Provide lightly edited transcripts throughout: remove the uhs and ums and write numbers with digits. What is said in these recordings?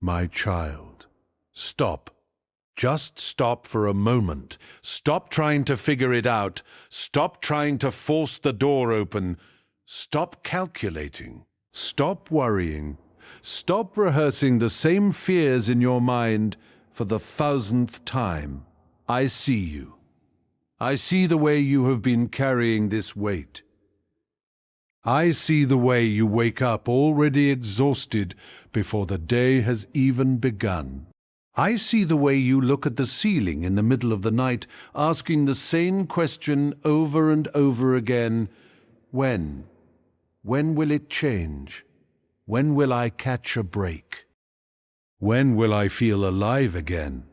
My child, stop. Just stop for a moment. Stop trying to figure it out. Stop trying to force the door open. Stop calculating. Stop worrying. Stop rehearsing the same fears in your mind for the 1000th time. I see you. I see the way you have been carrying this weight. I see the way you wake up already exhausted before the day has even begun. I see the way you look at the ceiling in the middle of the night, asking the same question over and over again. When? When will it change? When will I catch a break? When will I feel alive again?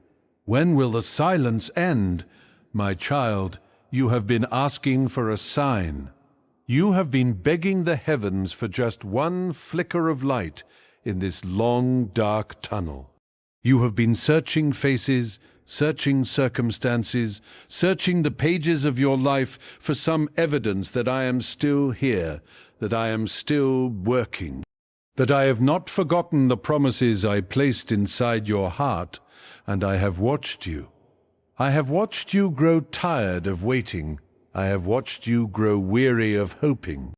When will the silence end? My child, you have been asking for a sign. You have been begging the heavens for just one flicker of light in this long, dark tunnel. You have been searching faces, searching circumstances, searching the pages of your life for some evidence that I am still here, that I am still working, that I have not forgotten the promises I placed inside your heart, and I have watched you. I have watched you grow tired of waiting. I have watched you grow weary of hoping.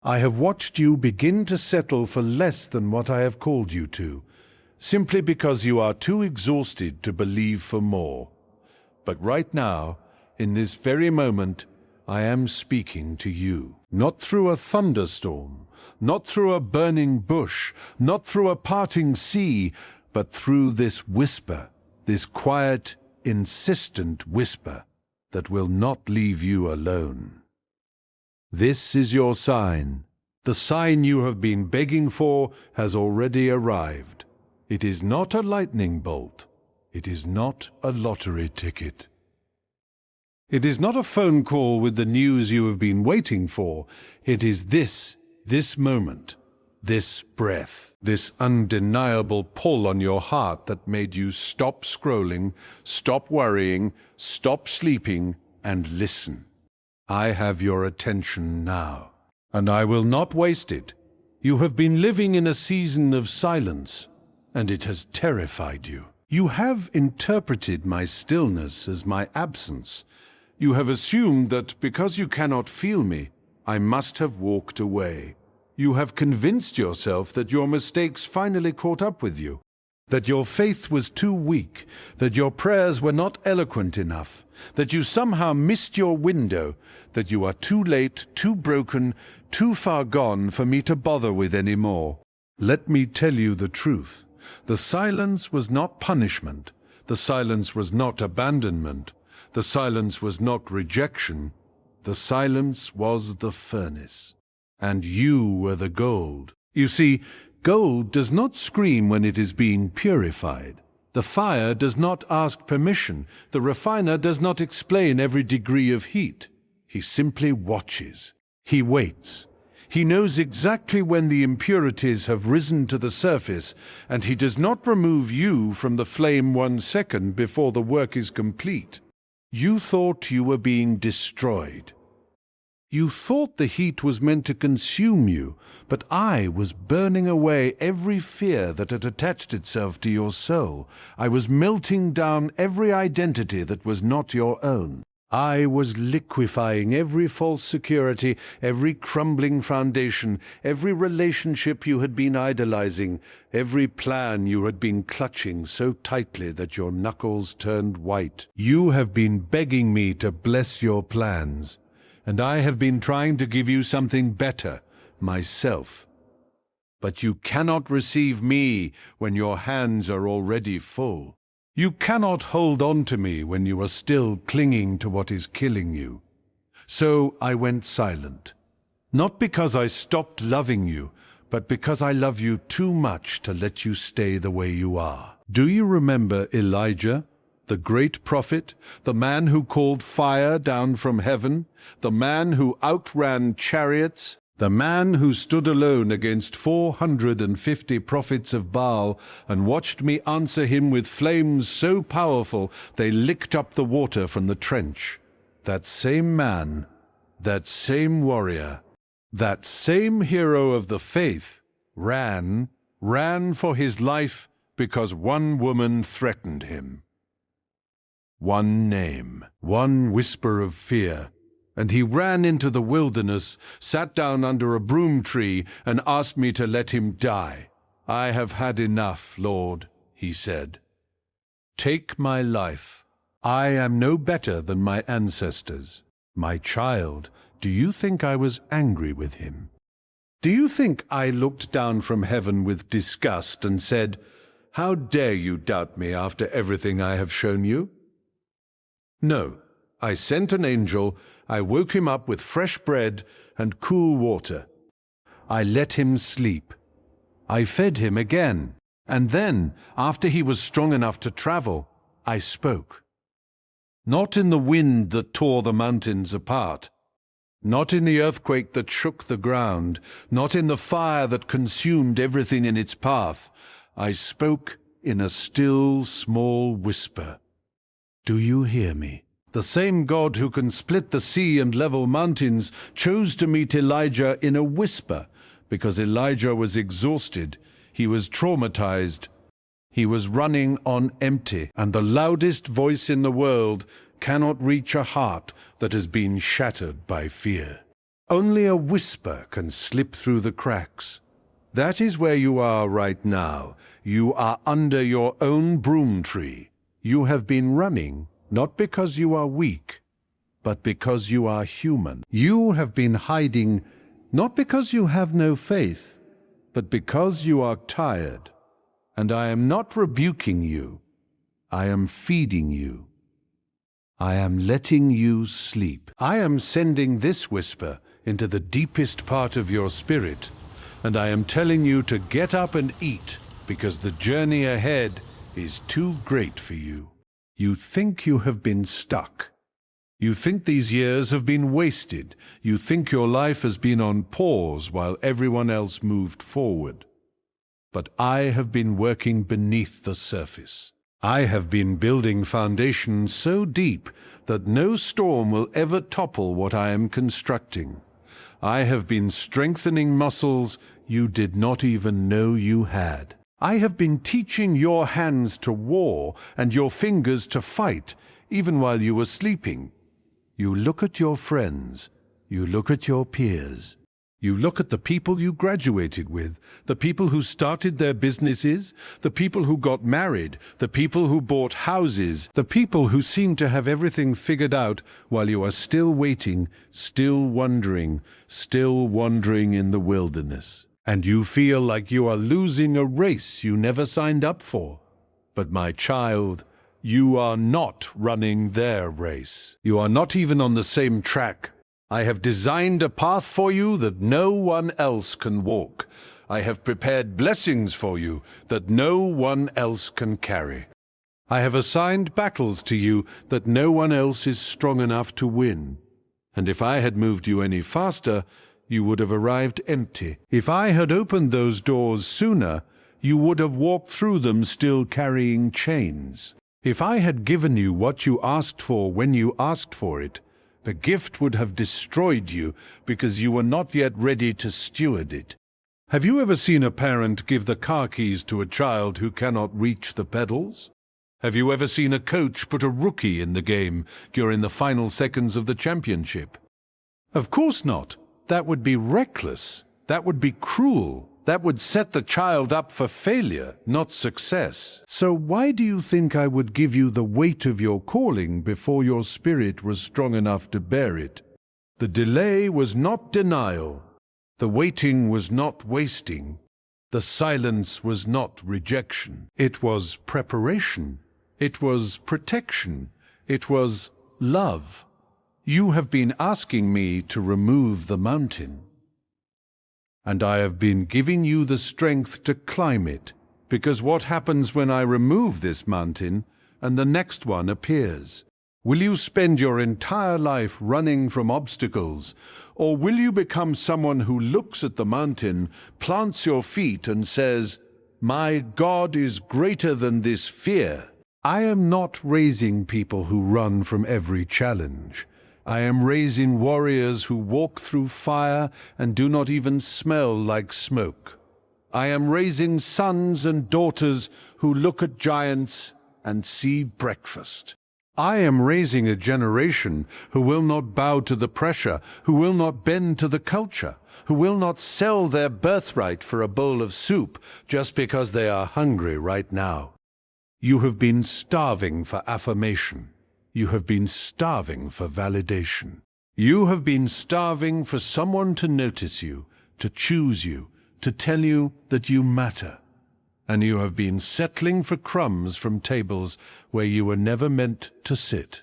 I have watched you begin to settle for less than what I have called you to, simply because you are too exhausted to believe for more. But right now, in this very moment, I am speaking to you, not through a thunderstorm, not through a burning bush, not through a parting sea, but through this whisper, this quiet, insistent whisper that will not leave you alone. This is your sign. The sign you have been begging for has already arrived. It is not a lightning bolt. It is not a lottery ticket. It is not a phone call with the news you have been waiting for. It is this moment, this breath, this undeniable pull on your heart that made you stop scrolling, stop worrying, stop sleeping, and listen. I have your attention now, and I will not waste it. You have been living in a season of silence, and it has terrified you. You have interpreted my stillness as my absence. You have assumed that because you cannot feel me, I must have walked away. You have convinced yourself that your mistakes finally caught up with you, that your faith was too weak, that your prayers were not eloquent enough, that you somehow missed your window, that you are too late, too broken, too far gone for me to bother with any more. Let me tell you the truth. The silence was not punishment. The silence was not abandonment. The silence was not rejection. The silence was the furnace. And you were the gold. You see, gold does not scream when it is being purified. The fire does not ask permission. The refiner does not explain every degree of heat. He simply watches. He waits. He knows exactly when the impurities have risen to the surface, and he does not remove you from the flame 1 second before the work is complete. You thought you were being destroyed. You thought the heat was meant to consume you, but I was burning away every fear that had attached itself to your soul. I was melting down every identity that was not your own. I was liquefying every false security, every crumbling foundation, every relationship you had been idolizing, every plan you had been clutching so tightly that your knuckles turned white. You have been begging me to bless your plans, and I have been trying to give you something better, myself. But you cannot receive me when your hands are already full. You cannot hold on to me when you are still clinging to what is killing you. So I went silent, not because I stopped loving you, but because I love you too much to let you stay the way you are. Do you remember Elijah, the great prophet, the man who called fire down from heaven, the man who outran chariots, the man who stood alone against 450 prophets of Baal and watched me answer him with flames so powerful they licked up the water from the trench? That same man, that same warrior, that same hero of the faith ran for his life because one woman threatened him. One name, one whisper of fear, and he ran into the wilderness, sat down under a broom tree, and asked me to let him die. "I have had enough, Lord," he said. "Take my life. I am no better than my ancestors." My child, do you think I was angry with him? Do you think I looked down from heaven with disgust and said, "How dare you doubt me after everything I have shown you?" No, I sent an angel, I woke him up with fresh bread and cool water. I let him sleep. I fed him again, and then, after he was strong enough to travel, I spoke. Not in the wind that tore the mountains apart, not in the earthquake that shook the ground, not in the fire that consumed everything in its path. I spoke in a still, small whisper. Do you hear me? The same God who can split the sea and level mountains chose to meet Elijah in a whisper, because Elijah was exhausted, he was traumatized, he was running on empty, and the loudest voice in the world cannot reach a heart that has been shattered by fear. Only a whisper can slip through the cracks. That is where you are right now. You are under your own broom tree. You have been running, not because you are weak, but because you are human. You have been hiding, not because you have no faith, but because you are tired. And I am not rebuking you. I am feeding you. I am letting you sleep. I am sending this whisper into the deepest part of your spirit, and I am telling you to get up and eat, because the journey ahead is too great for you. You think you have been stuck. You think these years have been wasted. You think your life has been on pause while everyone else moved forward. But I have been working beneath the surface. I have been building foundations so deep that no storm will ever topple what I am constructing. I have been strengthening muscles you did not even know you had. I have been teaching your hands to war and your fingers to fight, even while you were sleeping. You look at your friends, you look at your peers. You look at the people you graduated with, the people who started their businesses, the people who got married, the people who bought houses, the people who seem to have everything figured out while you are still waiting, still wandering in the wilderness. And you feel like you are losing a race you never signed up for. But my child, you are not running their race. You are not even on the same track. I have designed a path for you that no one else can walk. I have prepared blessings for you that no one else can carry. I have assigned battles to you that no one else is strong enough to win. And if I had moved you any faster, you would have arrived empty. If I had opened those doors sooner, you would have walked through them still carrying chains. If I had given you what you asked for when you asked for it, the gift would have destroyed you because you were not yet ready to steward it. Have you ever seen a parent give the car keys to a child who cannot reach the pedals? Have you ever seen a coach put a rookie in the game during the final seconds of the championship? Of course not. That would be reckless. That would be cruel. That would set the child up for failure, not success. So why do you think I would give you the weight of your calling before your spirit was strong enough to bear it? The delay was not denial. The waiting was not wasting. The silence was not rejection. It was preparation. It was protection. It was love. You have been asking me to remove the mountain. And I have been giving you the strength to climb it, because what happens when I remove this mountain and the next one appears? Will you spend your entire life running from obstacles, or will you become someone who looks at the mountain, plants your feet and says, "My God is greater than this fear"? I am not raising people who run from every challenge. I am raising warriors who walk through fire and do not even smell like smoke. I am raising sons and daughters who look at giants and see breakfast. I am raising a generation who will not bow to the pressure, who will not bend to the culture, who will not sell their birthright for a bowl of soup just because they are hungry right now. You have been starving for affirmation. You have been starving for validation. You have been starving for someone to notice you, to choose you, to tell you that you matter. And you have been settling for crumbs from tables where you were never meant to sit.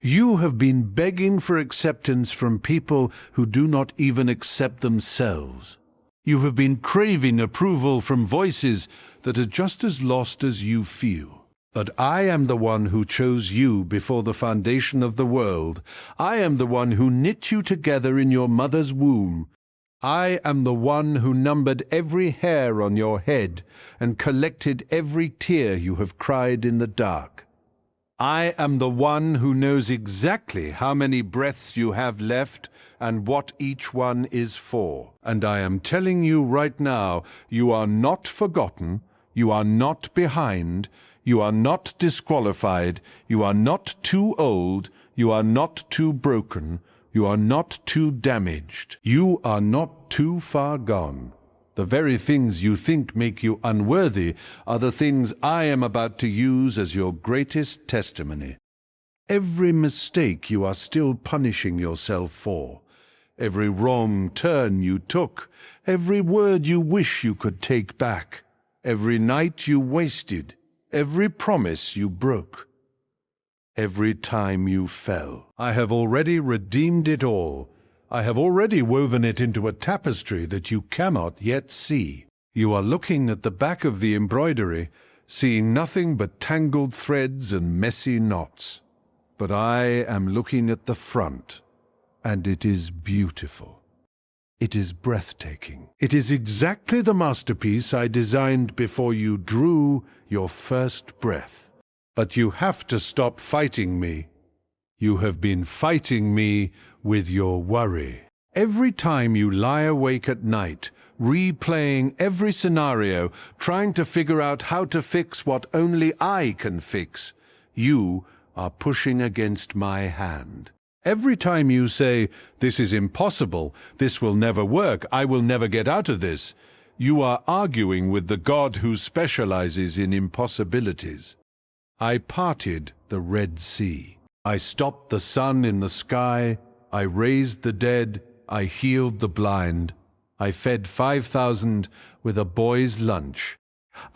You have been begging for acceptance from people who do not even accept themselves. You have been craving approval from voices that are just as lost as you feel. But I am the one who chose you before the foundation of the world. I am the one who knit you together in your mother's womb. I am the one who numbered every hair on your head and collected every tear you have cried in the dark. I am the one who knows exactly how many breaths you have left and what each one is for. And I am telling you right now, you are not forgotten, you are not behind, you are not disqualified, you are not too old, you are not too broken, you are not too damaged. You are not too far gone. The very things you think make you unworthy are the things I am about to use as your greatest testimony. Every mistake you are still punishing yourself for, every wrong turn you took, every word you wish you could take back, every night you wasted, every promise you broke, every time you fell. I have already redeemed it all. I have already woven it into a tapestry that you cannot yet see. You are looking at the back of the embroidery, seeing nothing but tangled threads and messy knots. But I am looking at the front, and it is beautiful. It is breathtaking. It is exactly the masterpiece I designed before you drew your first breath. But you have to stop fighting me. You have been fighting me with your worry. Every time you lie awake at night, replaying every scenario, trying to figure out how to fix what only I can fix, you are pushing against my hand. Every time you say, "This is impossible, this will never work, I will never get out of this," you are arguing with the God who specializes in impossibilities. I parted the Red Sea. I stopped the sun in the sky. I raised the dead. I healed the blind. I fed 5,000 with a boy's lunch.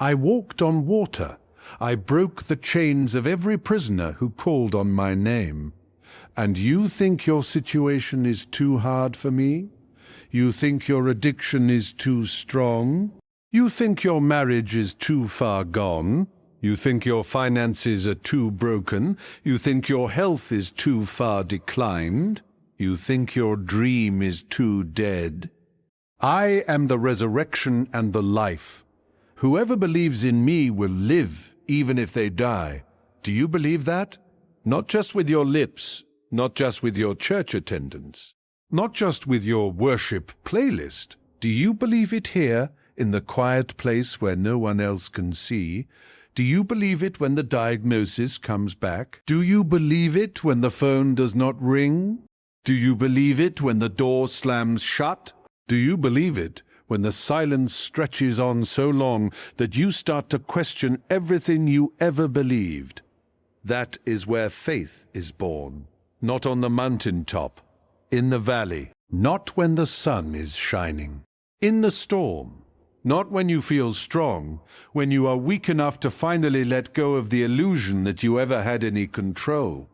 I walked on water. I broke the chains of every prisoner who called on my name. And you think your situation is too hard for me? You think your addiction is too strong? You think your marriage is too far gone? You think your finances are too broken? You think your health is too far declined? You think your dream is too dead? I am the resurrection and the life. Whoever believes in me will live, even if they die. Do you believe that? Not just with your lips, not just with your church attendance, not just with your worship playlist. Do you believe it here, in the quiet place where no one else can see? Do you believe it when the diagnosis comes back? Do you believe it when the phone does not ring? Do you believe it when the door slams shut? Do you believe it when the silence stretches on so long that you start to question everything you ever believed? That is where faith is born. Not on the mountaintop, in the valley. Not when the sun is shining. In the storm. Not when you feel strong, when you are weak enough to finally let go of the illusion that you ever had any control.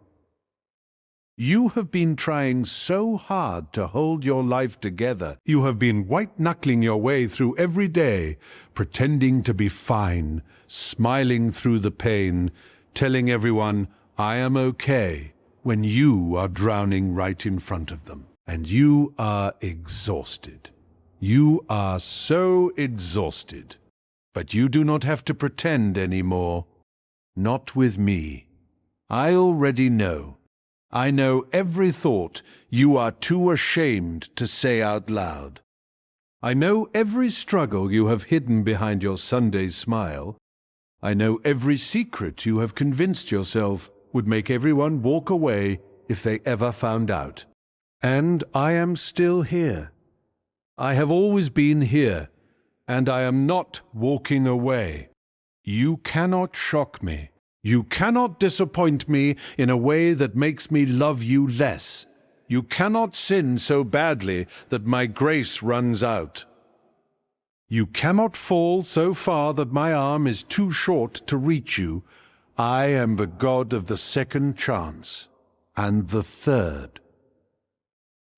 You have been trying so hard to hold your life together. You have been white-knuckling your way through every day, pretending to be fine, smiling through the pain, telling everyone, "I am okay," when you are drowning right in front of them. And you are exhausted. You are so exhausted. But you do not have to pretend anymore. Not with me. I already know. I know every thought you are too ashamed to say out loud. I know every struggle you have hidden behind your Sunday smile. I know every secret you have convinced yourself would make everyone walk away if they ever found out. And I am still here. I have always been here, and I am not walking away. You cannot shock me. You cannot disappoint me in a way that makes me love you less. You cannot sin so badly that my grace runs out. You cannot fall so far that my arm is too short to reach you. I am the God of the second chance, and the third,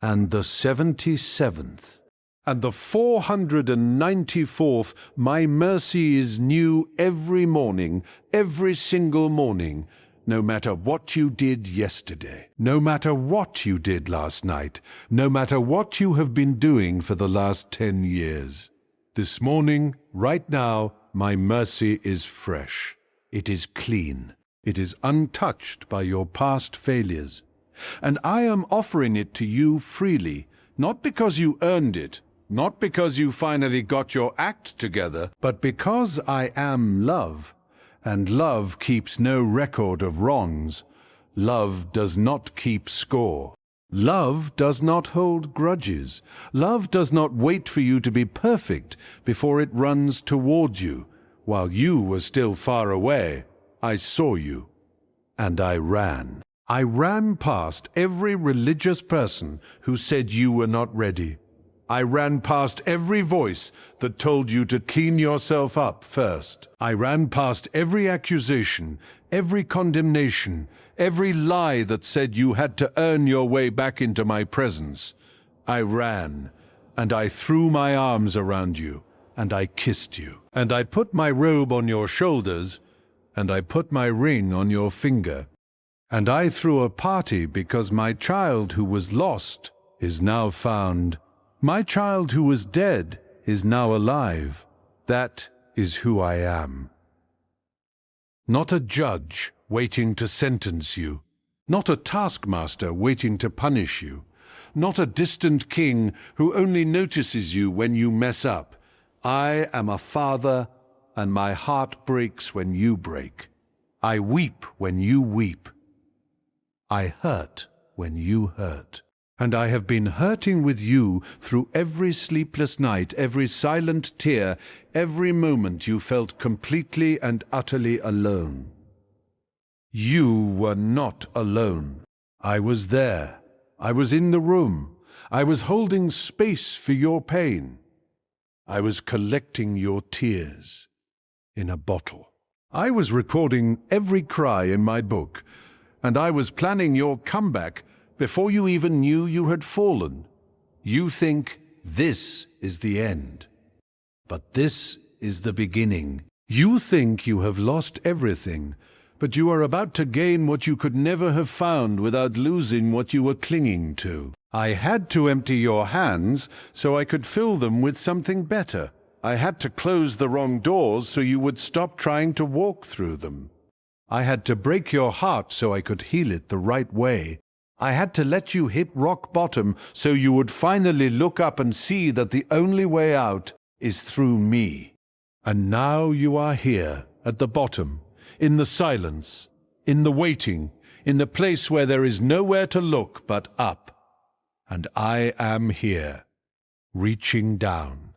and the 77th, and the 494th. My mercy is new every morning, every single morning, no matter what you did yesterday, no matter what you did last night, no matter what you have been doing for the last 10 years. This morning, right now, my mercy is fresh. It is clean. It is untouched by your past failures. And I am offering it to you freely, not because you earned it, not because you finally got your act together, but because I am love, and love keeps no record of wrongs. Love does not keep score. Love does not hold grudges. Love does not wait for you to be perfect before it runs toward you. While you were still far away, I saw you, and I ran. I ran past every religious person who said you were not ready. I ran past every voice that told you to clean yourself up first. I ran past every accusation, every condemnation, every lie that said you had to earn your way back into my presence. I ran, and I threw my arms around you, and I kissed you. And I put my robe on your shoulders, and I put my ring on your finger. And I threw a party because my child who was lost is now found. My child who was dead is now alive. That is who I am. Not a judge waiting to sentence you, not a taskmaster waiting to punish you, not a distant king who only notices you when you mess up. I am a father, and my heart breaks when you break. I weep when you weep. I hurt when you hurt. And I have been hurting with you through every sleepless night, every silent tear, every moment you felt completely and utterly alone. You were not alone. I was there. I was in the room. I was holding space for your pain. I was collecting your tears in a bottle. I was recording every cry in my book, and I was planning your comeback before you even knew you had fallen. You think this is the end, but this is the beginning. You think you have lost everything, but you are about to gain what you could never have found without losing what you were clinging to. I had to empty your hands so I could fill them with something better. I had to close the wrong doors so you would stop trying to walk through them. I had to break your heart so I could heal it the right way. I had to let you hit rock bottom so you would finally look up and see that the only way out is through me. And now you are here, at the bottom, in the silence, in the waiting, in the place where there is nowhere to look but up. And I am here, reaching down.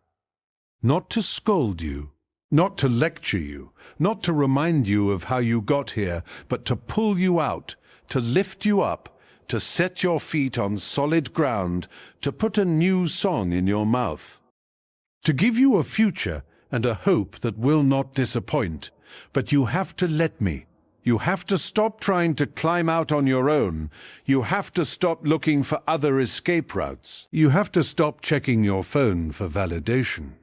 Not to scold you, not to lecture you, not to remind you of how you got here, but to pull you out, to lift you up, to set your feet on solid ground, to put a new song in your mouth, to give you a future and a hope that will not disappoint. But you have to let me. You have to stop trying to climb out on your own. You have to stop looking for other escape routes. You have to stop checking your phone for validation.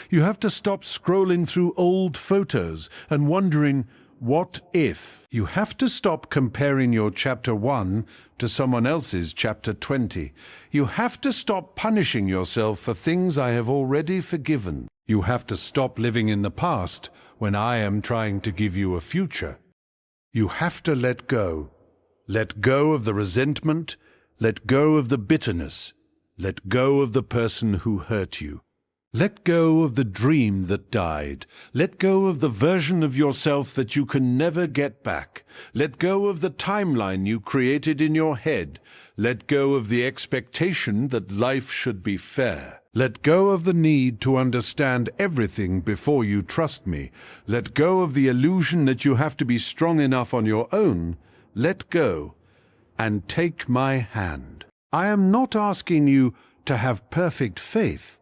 You have to stop scrolling through old photos and wondering, what if? You have to stop comparing your chapter 1 to someone else's chapter 20. You have to stop punishing yourself for things I have already forgiven. You have to stop living in the past when I am trying to give you a future. You have to let go. Let go of the resentment. Let go of the bitterness. Let go of the person who hurt you. Let go of the dream that died. Let go of the version of yourself that you can never get back. Let go of the timeline you created in your head. Let go of the expectation that life should be fair. Let go of the need to understand everything before you trust me. Let go of the illusion that you have to be strong enough on your own. Let go and take my hand. I am not asking you to have perfect faith.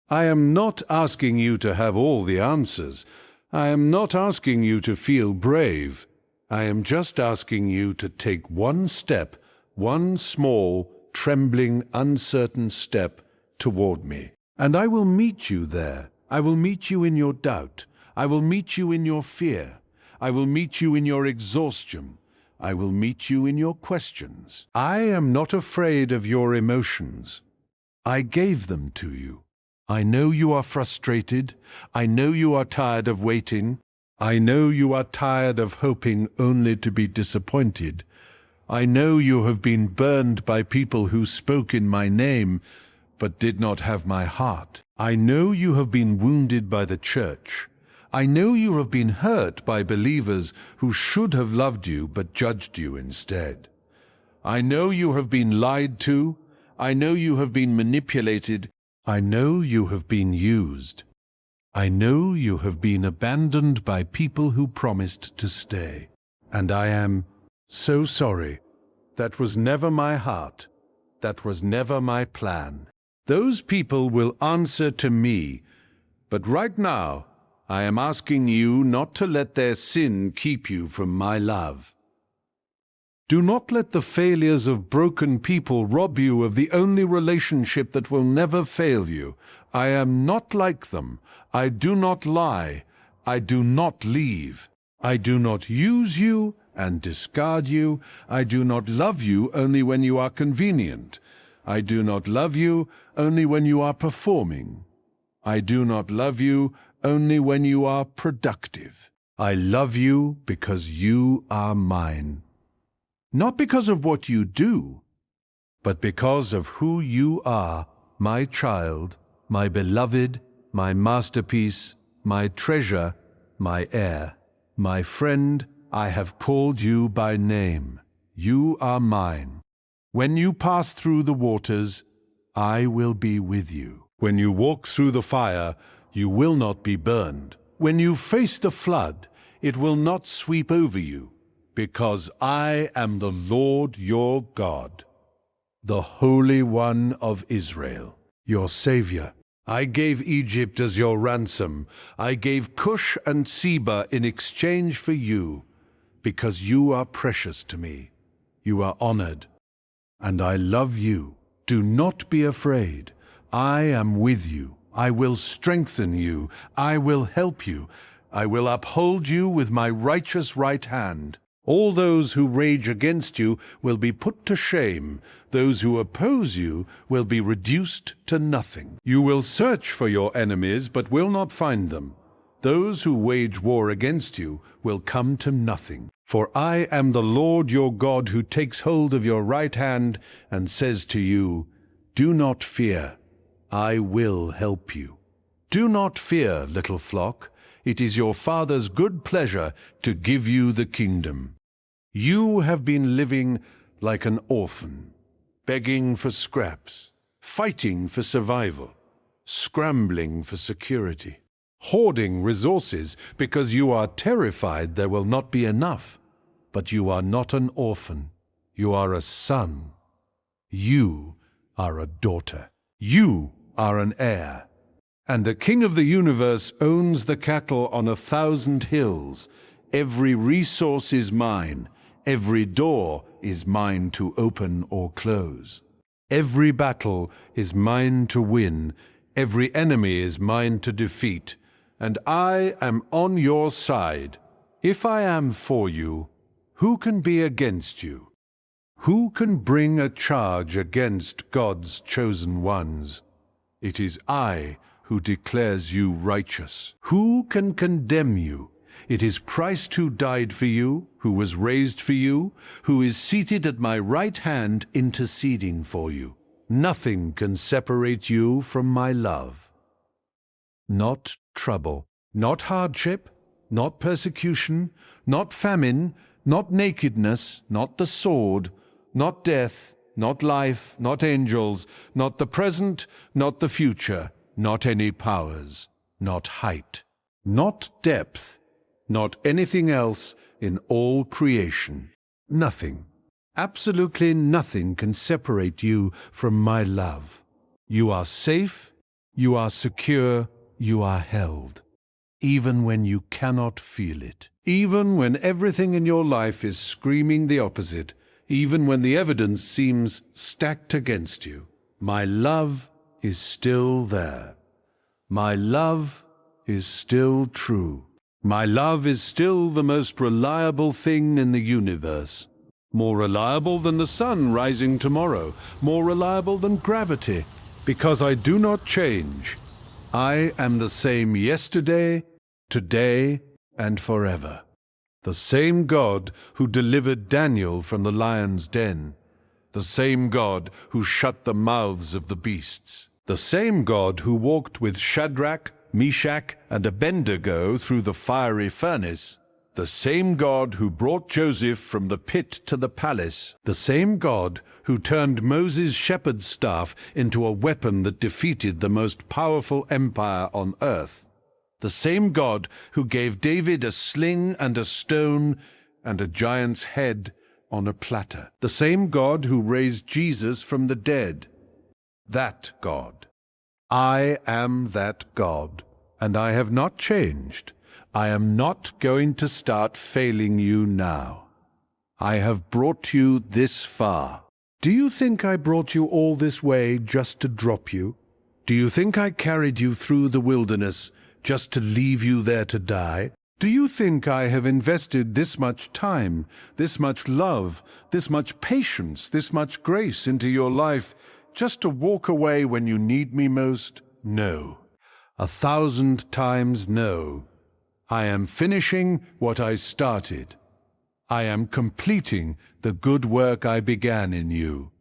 I am not asking you to have all the answers. I am not asking you to feel brave. I am just asking you to take one step, one small, trembling, uncertain step toward me. And I will meet you there. I will meet you in your doubt. I will meet you in your fear. I will meet you in your exhaustion. I will meet you in your questions. I am not afraid of your emotions. I gave them to you. I know you are frustrated. I know you are tired of waiting. I know you are tired of hoping only to be disappointed. I know you have been burned by people who spoke in my name, but did not have my heart. I know you have been wounded by the church. I know you have been hurt by believers who should have loved you but judged you instead. I know you have been lied to. I know you have been manipulated. I know you have been used. I know you have been abandoned by people who promised to stay. And I am so sorry. That was never my heart. That was never my plan. Those people will answer to me. But right now, I am asking you not to let their sin keep you from my love. Do not let the failures of broken people rob you of the only relationship that will never fail you. I am not like them. I do not lie. I do not leave. I do not use you and discard you. I do not love you only when you are convenient. I do not love you only when you are performing. I do not love you only when you are productive. I love you because you are mine. Not because of what you do, but because of who you are, my child, my beloved, my masterpiece, my treasure, my heir. My friend, I have called you by name. You are mine. When you pass through the waters, I will be with you. When you walk through the fire, you will not be burned. When you face the flood, it will not sweep over you. Because I am the Lord your God, the Holy One of Israel, your Savior. I gave Egypt as your ransom. I gave Cush and Seba in exchange for you, because you are precious to me. You are honored, and I love you. Do not be afraid. I am with you. I will strengthen you. I will help you. I will uphold you with my righteous right hand. All those who rage against you will be put to shame. Those who oppose you will be reduced to nothing. You will search for your enemies, but will not find them. Those who wage war against you will come to nothing. For I am the Lord your God who takes hold of your right hand and says to you, do not fear, I will help you. Do not fear, little flock. It is your Father's good pleasure to give you the kingdom. You have been living like an orphan, begging for scraps, fighting for survival, scrambling for security, hoarding resources because you are terrified there will not be enough. But you are not an orphan. You are a son. You are a daughter. You are an heir. And the King of the universe owns the cattle on 1,000 hills. Every resource is mine. Every door is mine to open or close. Every battle is mine to win. Every enemy is mine to defeat. And I am on your side. If I am for you, who can be against you? Who can bring a charge against God's chosen ones? It is I who declares you righteous. Who can condemn you? It is Christ who died for you, who was raised for you, who is seated at my right hand interceding for you. Nothing can separate you from my love. not trouble, not hardship, not persecution, not famine, not nakedness, not the sword, not death, not life, not angels, not the present, not the future, not any powers, not height, not depth, not anything else in all creation. Nothing, absolutely nothing can separate you from my love. You are safe, you are secure, you are held. Even when you cannot feel it. Even when everything in your life is screaming the opposite. Even when the evidence seems stacked against you. My love is still there. My love is still true. My love is still the most reliable thing in the universe. More reliable than the sun rising tomorrow. More reliable than gravity. Because I do not change. I am the same yesterday, today, and forever. The same God who delivered Daniel from the lion's den. The same God who shut the mouths of the beasts. The same God who walked with Shadrach, Meshach, and Abednego through the fiery furnace. The same God who brought Joseph from the pit to the palace. The same God who turned Moses' shepherd's staff into a weapon that defeated the most powerful empire on earth. The same God who gave David a sling and a stone and a giant's head on a platter. The same God who raised Jesus from the dead. That God. I am that God, and I have not changed. I am not going to start failing you now. I have brought you this far. Do you think I brought you all this way just to drop you? Do you think I carried you through the wilderness just to leave you there to die? Do you think I have invested this much time, this much love, this much patience, this much grace into your life just to walk away when you need me most? No. 1,000 times no. I am finishing what I started. I am completing the good work I began in you.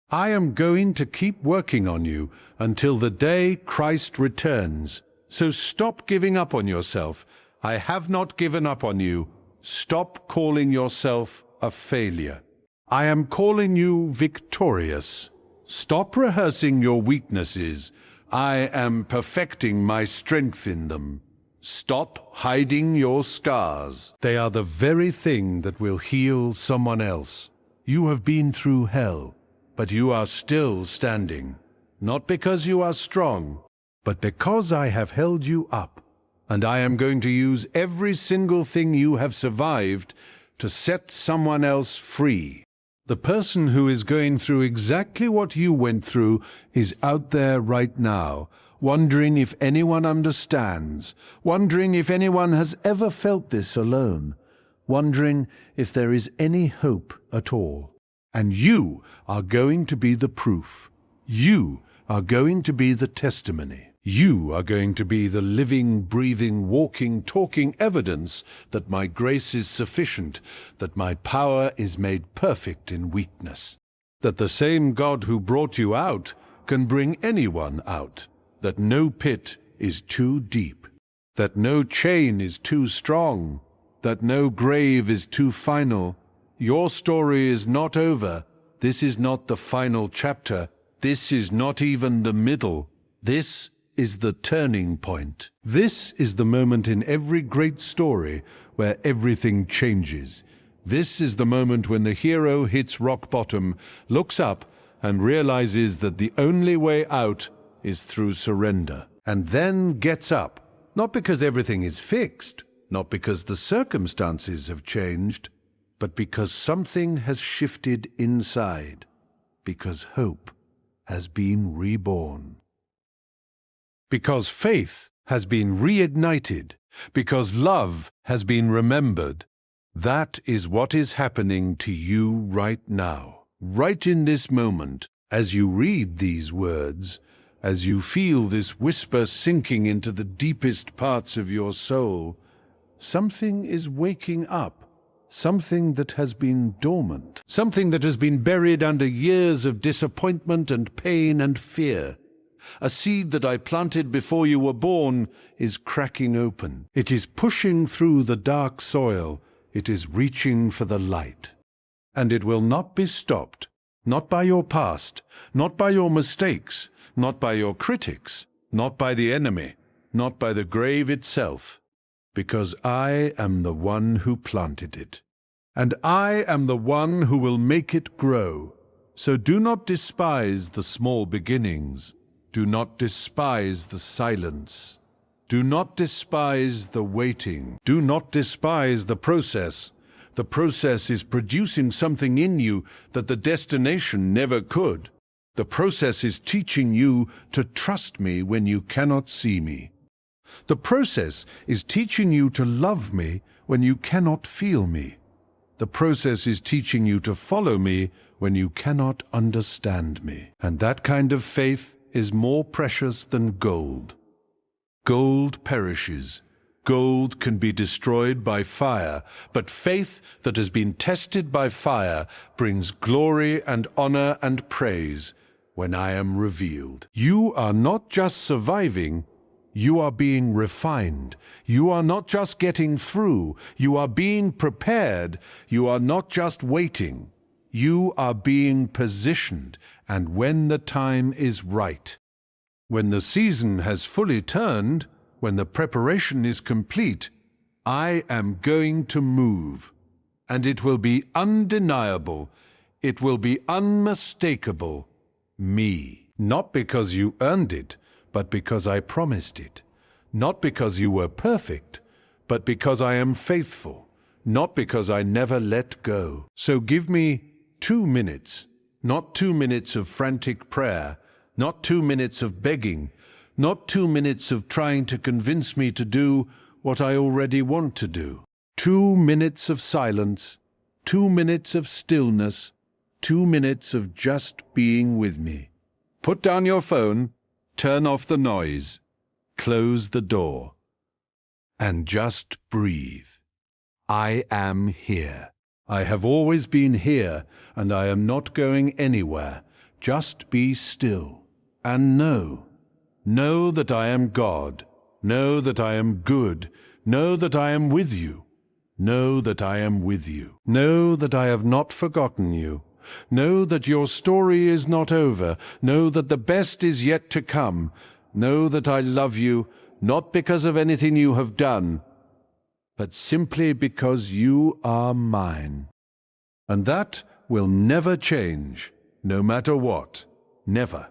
I am going to keep working on you until the day Christ returns. So stop giving up on yourself. I have not given up on you. Stop calling yourself a failure. I am calling you victorious. Stop rehearsing your weaknesses. I am perfecting my strength in them. Stop hiding your scars. They are the very thing that will heal someone else. You have been through hell, but you are still standing. Not because you are strong, but because I have held you up, and I am going to use every single thing you have survived to set someone else free. The person who is going through exactly what you went through is out there right now, wondering if anyone understands, wondering if anyone has ever felt this alone, wondering if there is any hope at all. And you are going to be the proof. You are going to be the testimony. You are going to be the living, breathing, walking, talking evidence that my grace is sufficient, that my power is made perfect in weakness, that the same God who brought you out can bring anyone out, that no pit is too deep, that no chain is too strong, that no grave is too final. Your story is not over. This is not the final chapter. This is not even the middle. This is the turning point. This is the moment in every great story where everything changes. This is the moment when the hero hits rock bottom, looks up, and realizes that the only way out is through surrender, and then gets up, not because everything is fixed, not because the circumstances have changed, but because something has shifted inside, because hope has been reborn. Because faith has been reignited, because love has been remembered. That is what is happening to you right now, right in this moment, as you read these words, as you feel this whisper sinking into the deepest parts of your soul. Something is waking up, something that has been dormant, something that has been buried under years of disappointment and pain and fear. A seed that I planted before you were born is cracking open. It is pushing through the dark soil. It is reaching for the light. And it will not be stopped, not by your past, not by your mistakes, not by your critics, not by the enemy, not by the grave itself, because I am the one who planted it. And I am the one who will make it grow. So do not despise the small beginnings. Do not despise the silence. Do not despise the waiting. Do not despise the process. The process is producing something in you that the destination never could. The process is teaching you to trust me when you cannot see me. The process is teaching you to love me when you cannot feel me. The process is teaching you to follow me when you cannot understand me. And that kind of faith is more precious than gold. Gold perishes. Gold can be destroyed by fire, but faith that has been tested by fire brings glory and honor and praise when I am revealed. You are not just surviving, you are being refined. You are not just getting through, you are being prepared. You are not just waiting, you are being positioned. And when the time is right, when the season has fully turned, when the preparation is complete, I am going to move. And it will be undeniable. It will be unmistakable. Me. Not because you earned it, but because I promised it. Not because you were perfect, but because I am faithful. Not because I never let go. So give me 2 minutes, not 2 minutes of frantic prayer, not 2 minutes of begging, not 2 minutes of trying to convince me to do what I already want to do. 2 minutes of silence, 2 minutes of stillness, 2 minutes of just being with me. Put down your phone, turn off the noise, close the door, and just breathe. I am here. I have always been here, and I am not going anywhere. Just be still, and know that I am God. Know that I am good. Know that I am with you. Know that I am with you. Know that I have not forgotten you. Know that your story is not over. Know that the best is yet to come. Know that I love you, not because of anything you have done, but simply because you are mine. And that will never change, no matter what. Never.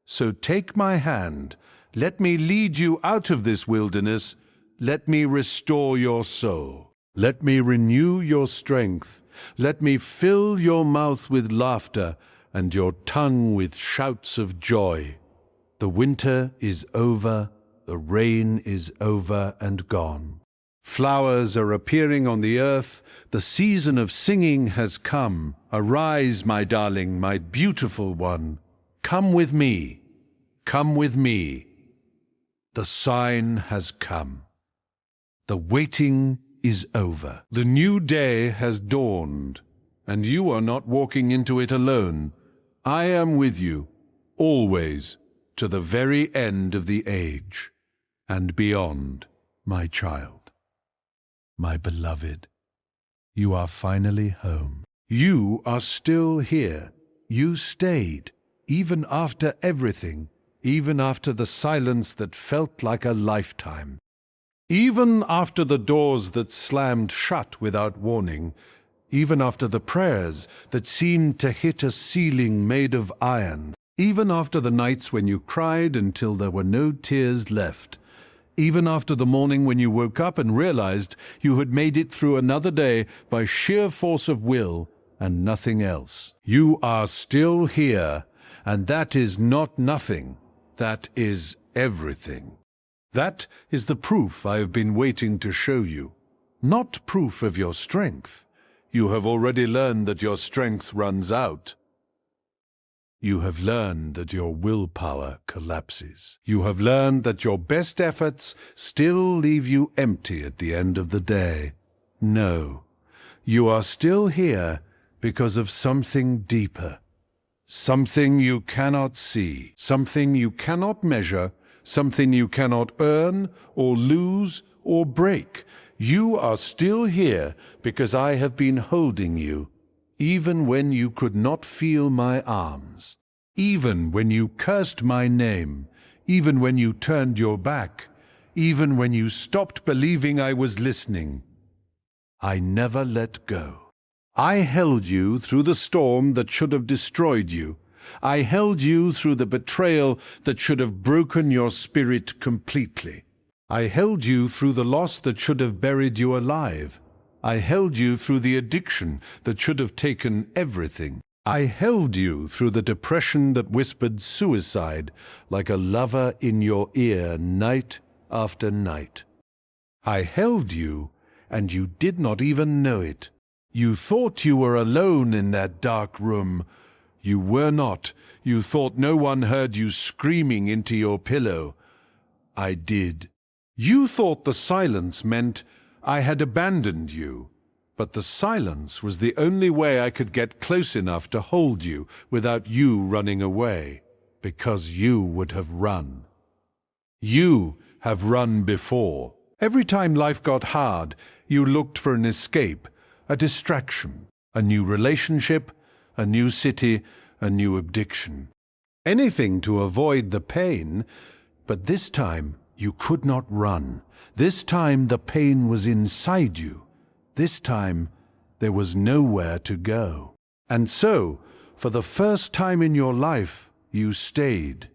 So take my hand. Let me lead you out of this wilderness. Let me restore your soul. Let me renew your strength. Let me fill your mouth with laughter and your tongue with shouts of joy. The winter is over, the rain is over and gone. Flowers are appearing on the earth. The season of singing has come. Arise, my darling, my beautiful one. Come with me. Come with me. The sign has come. The waiting is over. The new day has dawned, and you are not walking into it alone. I am with you, always, to the very end of the age, and beyond, my child. My beloved, you are finally home. You are still here. You stayed, even after everything, even after the silence that felt like a lifetime. Even after the doors that slammed shut without warning, even after the prayers that seemed to hit a ceiling made of iron, even after the nights when you cried until there were no tears left, even after the morning when you woke up and realized you had made it through another day by sheer force of will and nothing else. You are still here, and that is not nothing. That is everything. That is the proof I have been waiting to show you. Not proof of your strength. You have already learned that your strength runs out. You have learned that your willpower collapses. You have learned that your best efforts still leave you empty at the end of the day. No, you are still here because of something deeper, something you cannot see, something you cannot measure, something you cannot earn or lose or break. You are still here because I have been holding you, even when you could not feel my arms, even when you cursed my name, even when you turned your back, even when you stopped believing I was listening. I never let go. I held you through the storm that should have destroyed you. I held you through the betrayal that should have broken your spirit completely. I held you through the loss that should have buried you alive. I held you through the addiction that should have taken everything. I held you through the depression that whispered suicide like a lover in your ear night after night. I held you, and you did not even know it. You thought you were alone in that dark room. You were not. You thought no one heard you screaming into your pillow. I did. You thought the silence meant I had abandoned you, but the silence was the only way I could get close enough to hold you without you running away, because you would have run. You have run before. Every time life got hard, you looked for an escape, a distraction, a new relationship, a new city, a new addiction. Anything to avoid the pain, but this time you could not run. This time the pain was inside you. This time there was nowhere to go. And so, for the first time in your life, you stayed.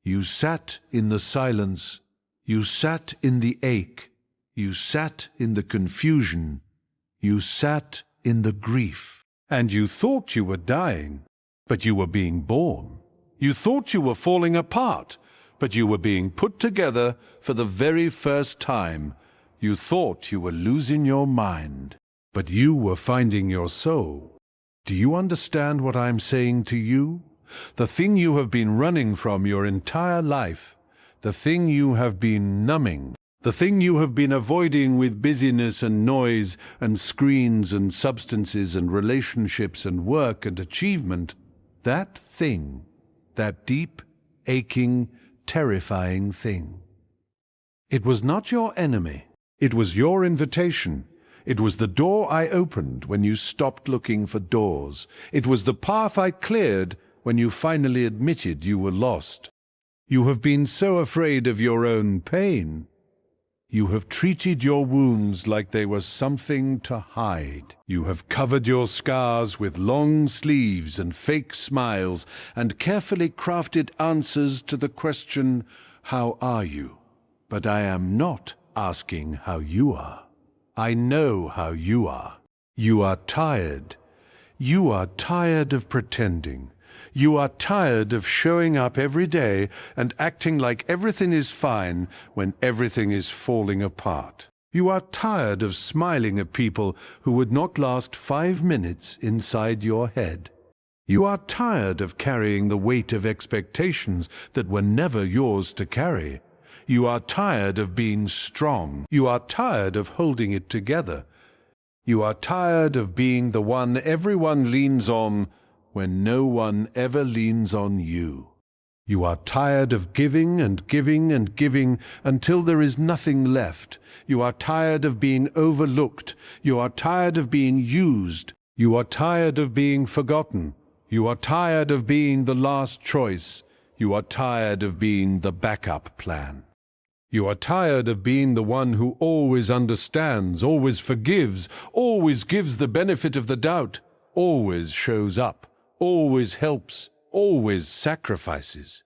You sat in the silence. You sat in the ache. You sat in the confusion. You sat in the grief. And you thought you were dying, but you were being born. You thought you were falling apart, but you were being put together for the very first time. You thought you were losing your mind, but you were finding your soul. Do you understand what I'm saying to you? The thing you have been running from your entire life, the thing you have been numbing, the thing you have been avoiding with busyness and noise and screens and substances and relationships and work and achievement, that thing, that deep, aching, terrifying thing. It was not your enemy. It was your invitation. It was the door I opened when you stopped looking for doors. It was the path I cleared when you finally admitted you were lost. You have been so afraid of your own pain. You have treated your wounds like they were something to hide. You have covered your scars with long sleeves and fake smiles and carefully crafted answers to the question, "How are you?" But I am not asking how you are. I know how you are. You are tired. You are tired of pretending. You are tired of showing up every day and acting like everything is fine when everything is falling apart. You are tired of smiling at people who would not last 5 minutes inside your head. You are tired of carrying the weight of expectations that were never yours to carry. You are tired of being strong. You are tired of holding it together. You are tired of being the one everyone leans on when no one ever leans on you. You are tired of giving and giving and giving until there is nothing left. You are tired of being overlooked. You are tired of being used. You are tired of being forgotten. You are tired of being the last choice. You are tired of being the backup plan. You are tired of being the one who always understands, always forgives, always gives the benefit of the doubt, always shows up, always helps, always sacrifices.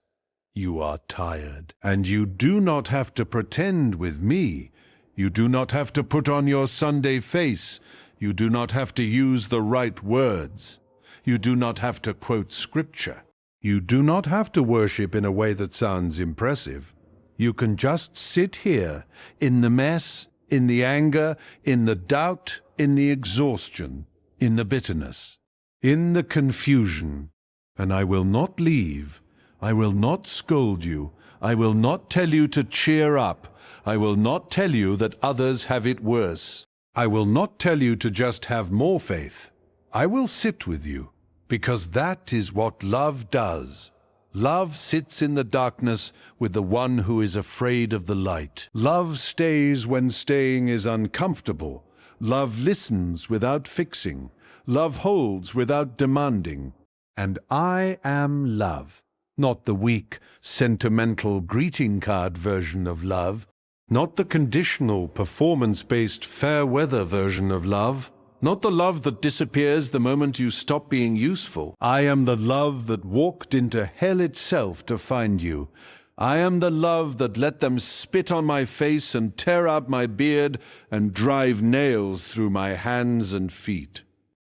You are tired, and you do not have to pretend with me. You do not have to put on your Sunday face. You do not have to use the right words. You do not have to quote scripture. You do not have to worship in a way that sounds impressive. You can just sit here, in the mess, in the anger, in the doubt, in the exhaustion, in the bitterness, in the confusion, and I will not leave. I will not scold you. I will not tell you to cheer up. I will not tell you that others have it worse. I will not tell you to just have more faith. I will sit with you, Because that is what love does. Love sits in the darkness with the one who is afraid of the light. Love stays when staying is uncomfortable. Love listens without fixing. Love holds without demanding. And I am love. Not the weak, sentimental greeting card version of love. Not the conditional, performance-based, fair-weather version of love. Not the love that disappears the moment you stop being useful. I am the love that walked into hell itself to find you. I am the love that let them spit on my face and tear out my beard and drive nails through my hands and feet.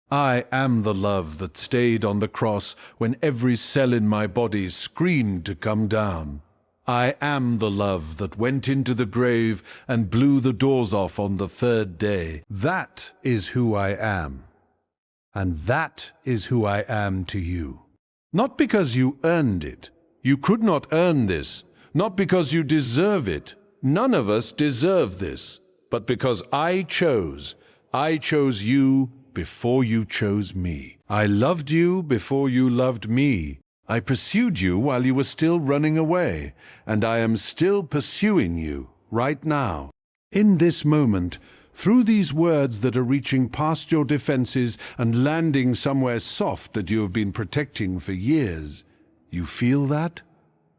I am the love that stayed on the cross when every cell in my body screamed to come down. I am the love that went into the grave and blew the doors off on the third day. That is who I am. And that is who I am to you. Not because you earned it. You could not earn this. Not because you deserve it. None of us deserve this. But because I chose you before you chose me. I loved you before you loved me. I pursued you while you were still running away, and I am still pursuing you right now. In this moment, through these words that are reaching past your defenses and landing somewhere soft that you have been protecting for years, you feel that?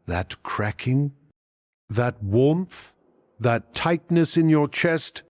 That cracking? That warmth? That tightness in your chest?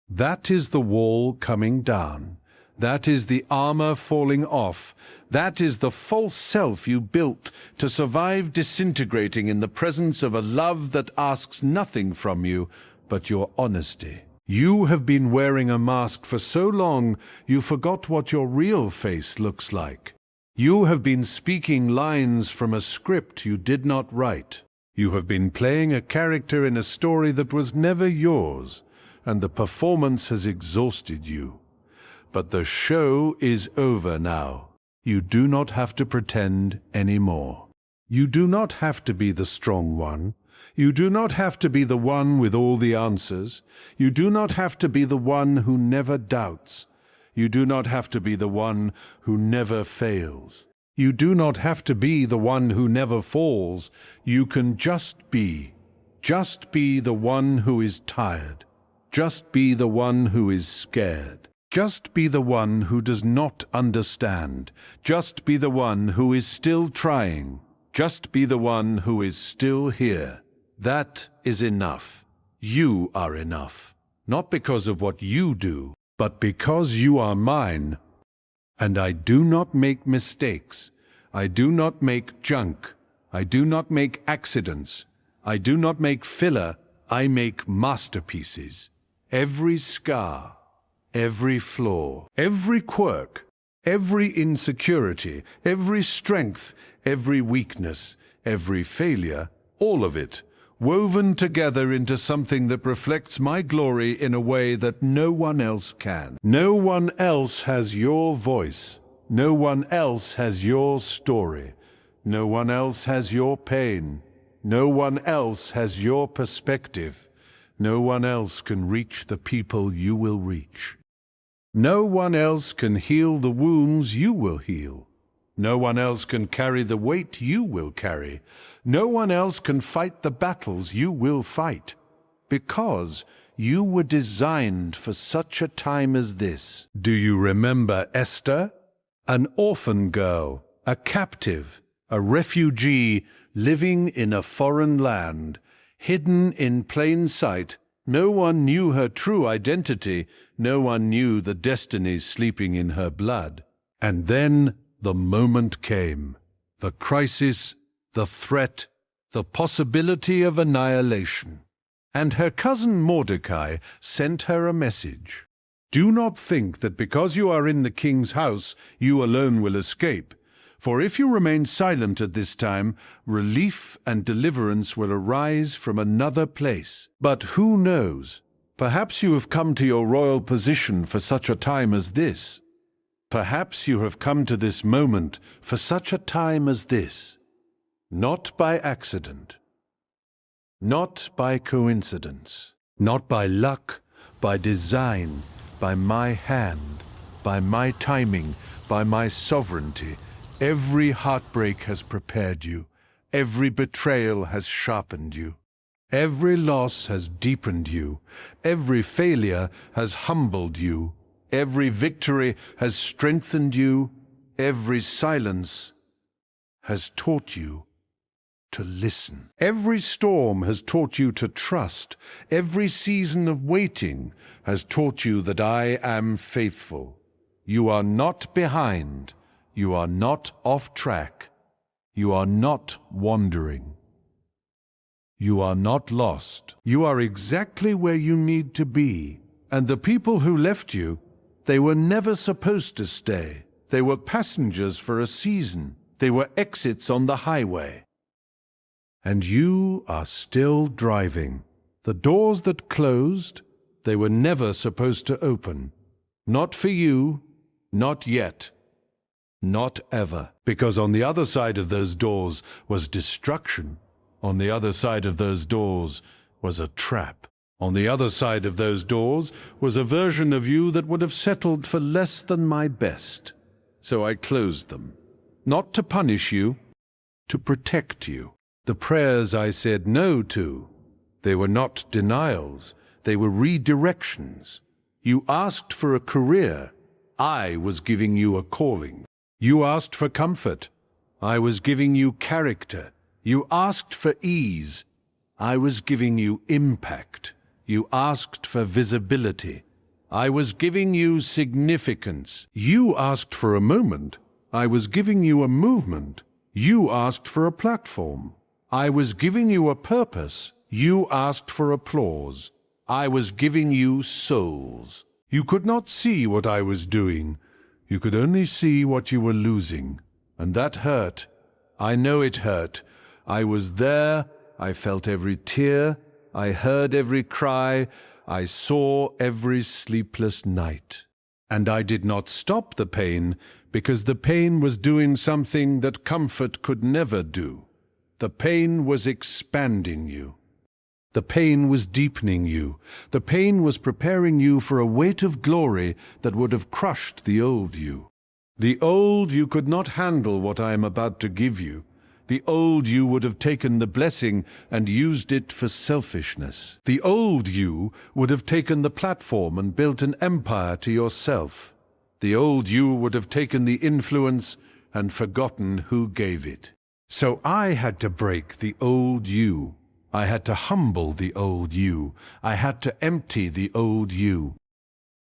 That is the wall coming down. That is the armor falling off. That is the false self you built to survive disintegrating in the presence of a love that asks nothing from you but your honesty. You have been wearing a mask for so long you forgot what your real face looks like. You have been speaking lines from a script you did not write. You have been playing a character in a story that was never yours, and the performance has exhausted you. But the show is over now. You do not have to pretend anymore. You do not have to be the strong one. You do not have to be the one with all the answers. You do not have to be the one who never doubts. You do not have to be the one who never fails. You do not have to be the one who never falls. You can just be. Just be the one who is tired. Just be the one who is scared. Just be the one who does not understand. Just be the one who is still trying. Just be the one who is still here. That is enough. You are enough. Not because of what you do, but because you are mine. And I do not make mistakes. I do not make junk. I do not make accidents. I do not make filler. I make masterpieces. Every scar, every flaw, every quirk, every insecurity, every strength, every weakness, every failure, all of it, woven together into something that reflects my glory in a way that no one else can. No one else has your voice. No one else has your story. No one else has your pain. No one else has your perspective. No one else can reach the people you will reach. No one else can heal the wounds you will heal. No one else can carry the weight you will carry. No one else can fight the battles you will fight. Because you were designed for such a time as this. Do you remember Esther? An orphan girl, a captive, a refugee living in a foreign land, hidden in plain sight. No one knew her true identity. No one knew the destinies sleeping in her blood. And then the moment came. The crisis, the threat, the possibility of annihilation. And her cousin Mordecai sent her a message. Do not think that because you are in the king's house, you alone will escape. For if you remain silent at this time, relief and deliverance will arise from another place. But who knows? Perhaps you have come to your royal position for such a time as this. Perhaps you have come to this moment for such a time as this. Not by accident. Not by coincidence. Not by luck, by design, by my hand, by my timing, by my sovereignty. Every heartbreak has prepared you. Every betrayal has sharpened you. Every loss has deepened you. Every failure has humbled you. Every victory has strengthened you. Every silence has taught you to listen. Every storm has taught you to trust. Every season of waiting has taught you that I am faithful. You are not behind. You are not off track. You are not wandering. You are not lost. You are exactly where you need to be. And the people who left you, they were never supposed to stay. They were passengers for a season. They were exits on the highway. And you are still driving. The doors that closed, they were never supposed to open. Not for you, not yet, not ever. Because on the other side of those doors was destruction. On the other side of those doors was a trap. On the other side of those doors was a version of you that would have settled for less than my best. So I closed them. Not to punish you, to protect you. The prayers I said no to, they were not denials, they were redirections. You asked for a career, I was giving you a calling. You asked for comfort, I was giving you character. You asked for ease, I was giving you impact. You asked for visibility, I was giving you significance. You asked for a moment, I was giving you a movement. You asked for a platform, I was giving you a purpose. You asked for applause. I was giving you souls. You could not see what I was doing. You could only see what you were losing. And that hurt. I know it hurt. I was there. I felt every tear. I heard every cry. I saw every sleepless night. And I did not stop the pain because the pain was doing something that comfort could never do. The pain was expanding you. The pain was deepening you. The pain was preparing you for a weight of glory that would have crushed the old you. The old you could not handle what I am about to give you. The old you would have taken the blessing and used it for selfishness. The old you would have taken the platform and built an empire to yourself. The old you would have taken the influence and forgotten who gave it. So I had to break the old you. I had to humble the old you. I had to empty the old you.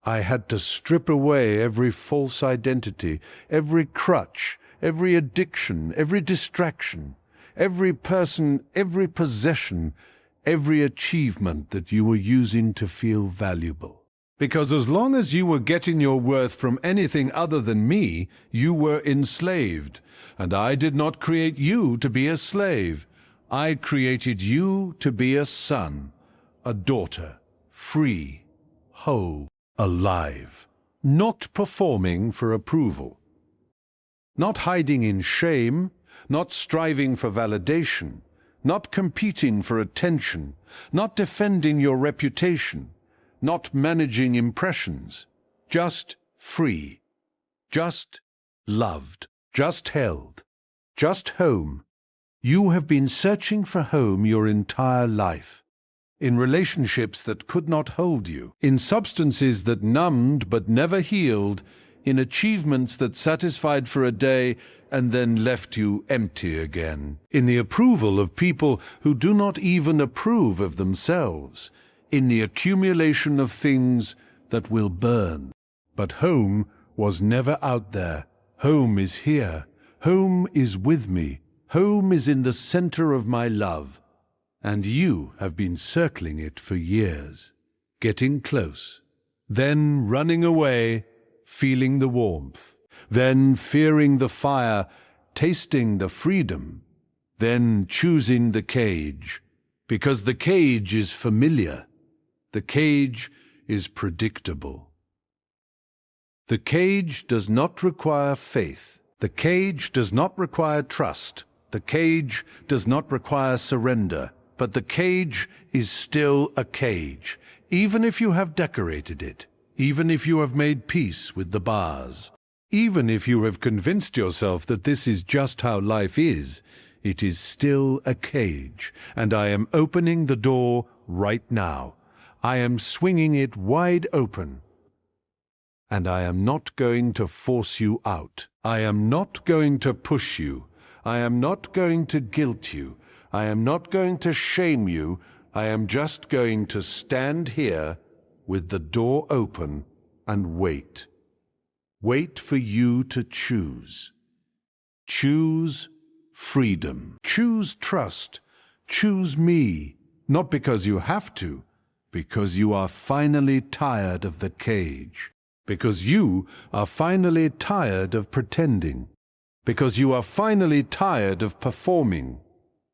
I had to strip away every false identity, every crutch, every addiction, every distraction, every person, every possession, every achievement that you were using to feel valuable. Because as long as you were getting your worth from anything other than me, you were enslaved. And I did not create you to be a slave. I created you to be a son, a daughter, free, whole, alive, not performing for approval, not hiding in shame, not striving for validation, not competing for attention, not defending your reputation, not managing impressions, just free, just loved, just held, just home. You have been searching for home your entire life, in relationships that could not hold you, in substances that numbed but never healed, in achievements that satisfied for a day and then left you empty again, in the approval of people who do not even approve of themselves, in the accumulation of things that will burn. But home was never out there. Home is here. Home is with me. Home is in the center of my love. And you have been circling it for years, getting close, then running away, feeling the warmth, then fearing the fire, tasting the freedom, then choosing the cage, because the cage is familiar. The cage is predictable. The cage does not require faith. The cage does not require trust. The cage does not require surrender. But the cage is still a cage, even if you have decorated it, even if you have made peace with the bars, Even if you have convinced yourself that this is just how life is, it is still a cage, and I am opening the door right now. I am swinging it wide open. And I am not going to force you out. I am not going to push you. I am not going to guilt you. I am not going to shame you. I am just going to stand here with the door open and wait. Wait for you to choose. Choose freedom. Choose trust. Choose me, not because you have to, because you are finally tired of the cage. Because you are finally tired of pretending. Because you are finally tired of performing.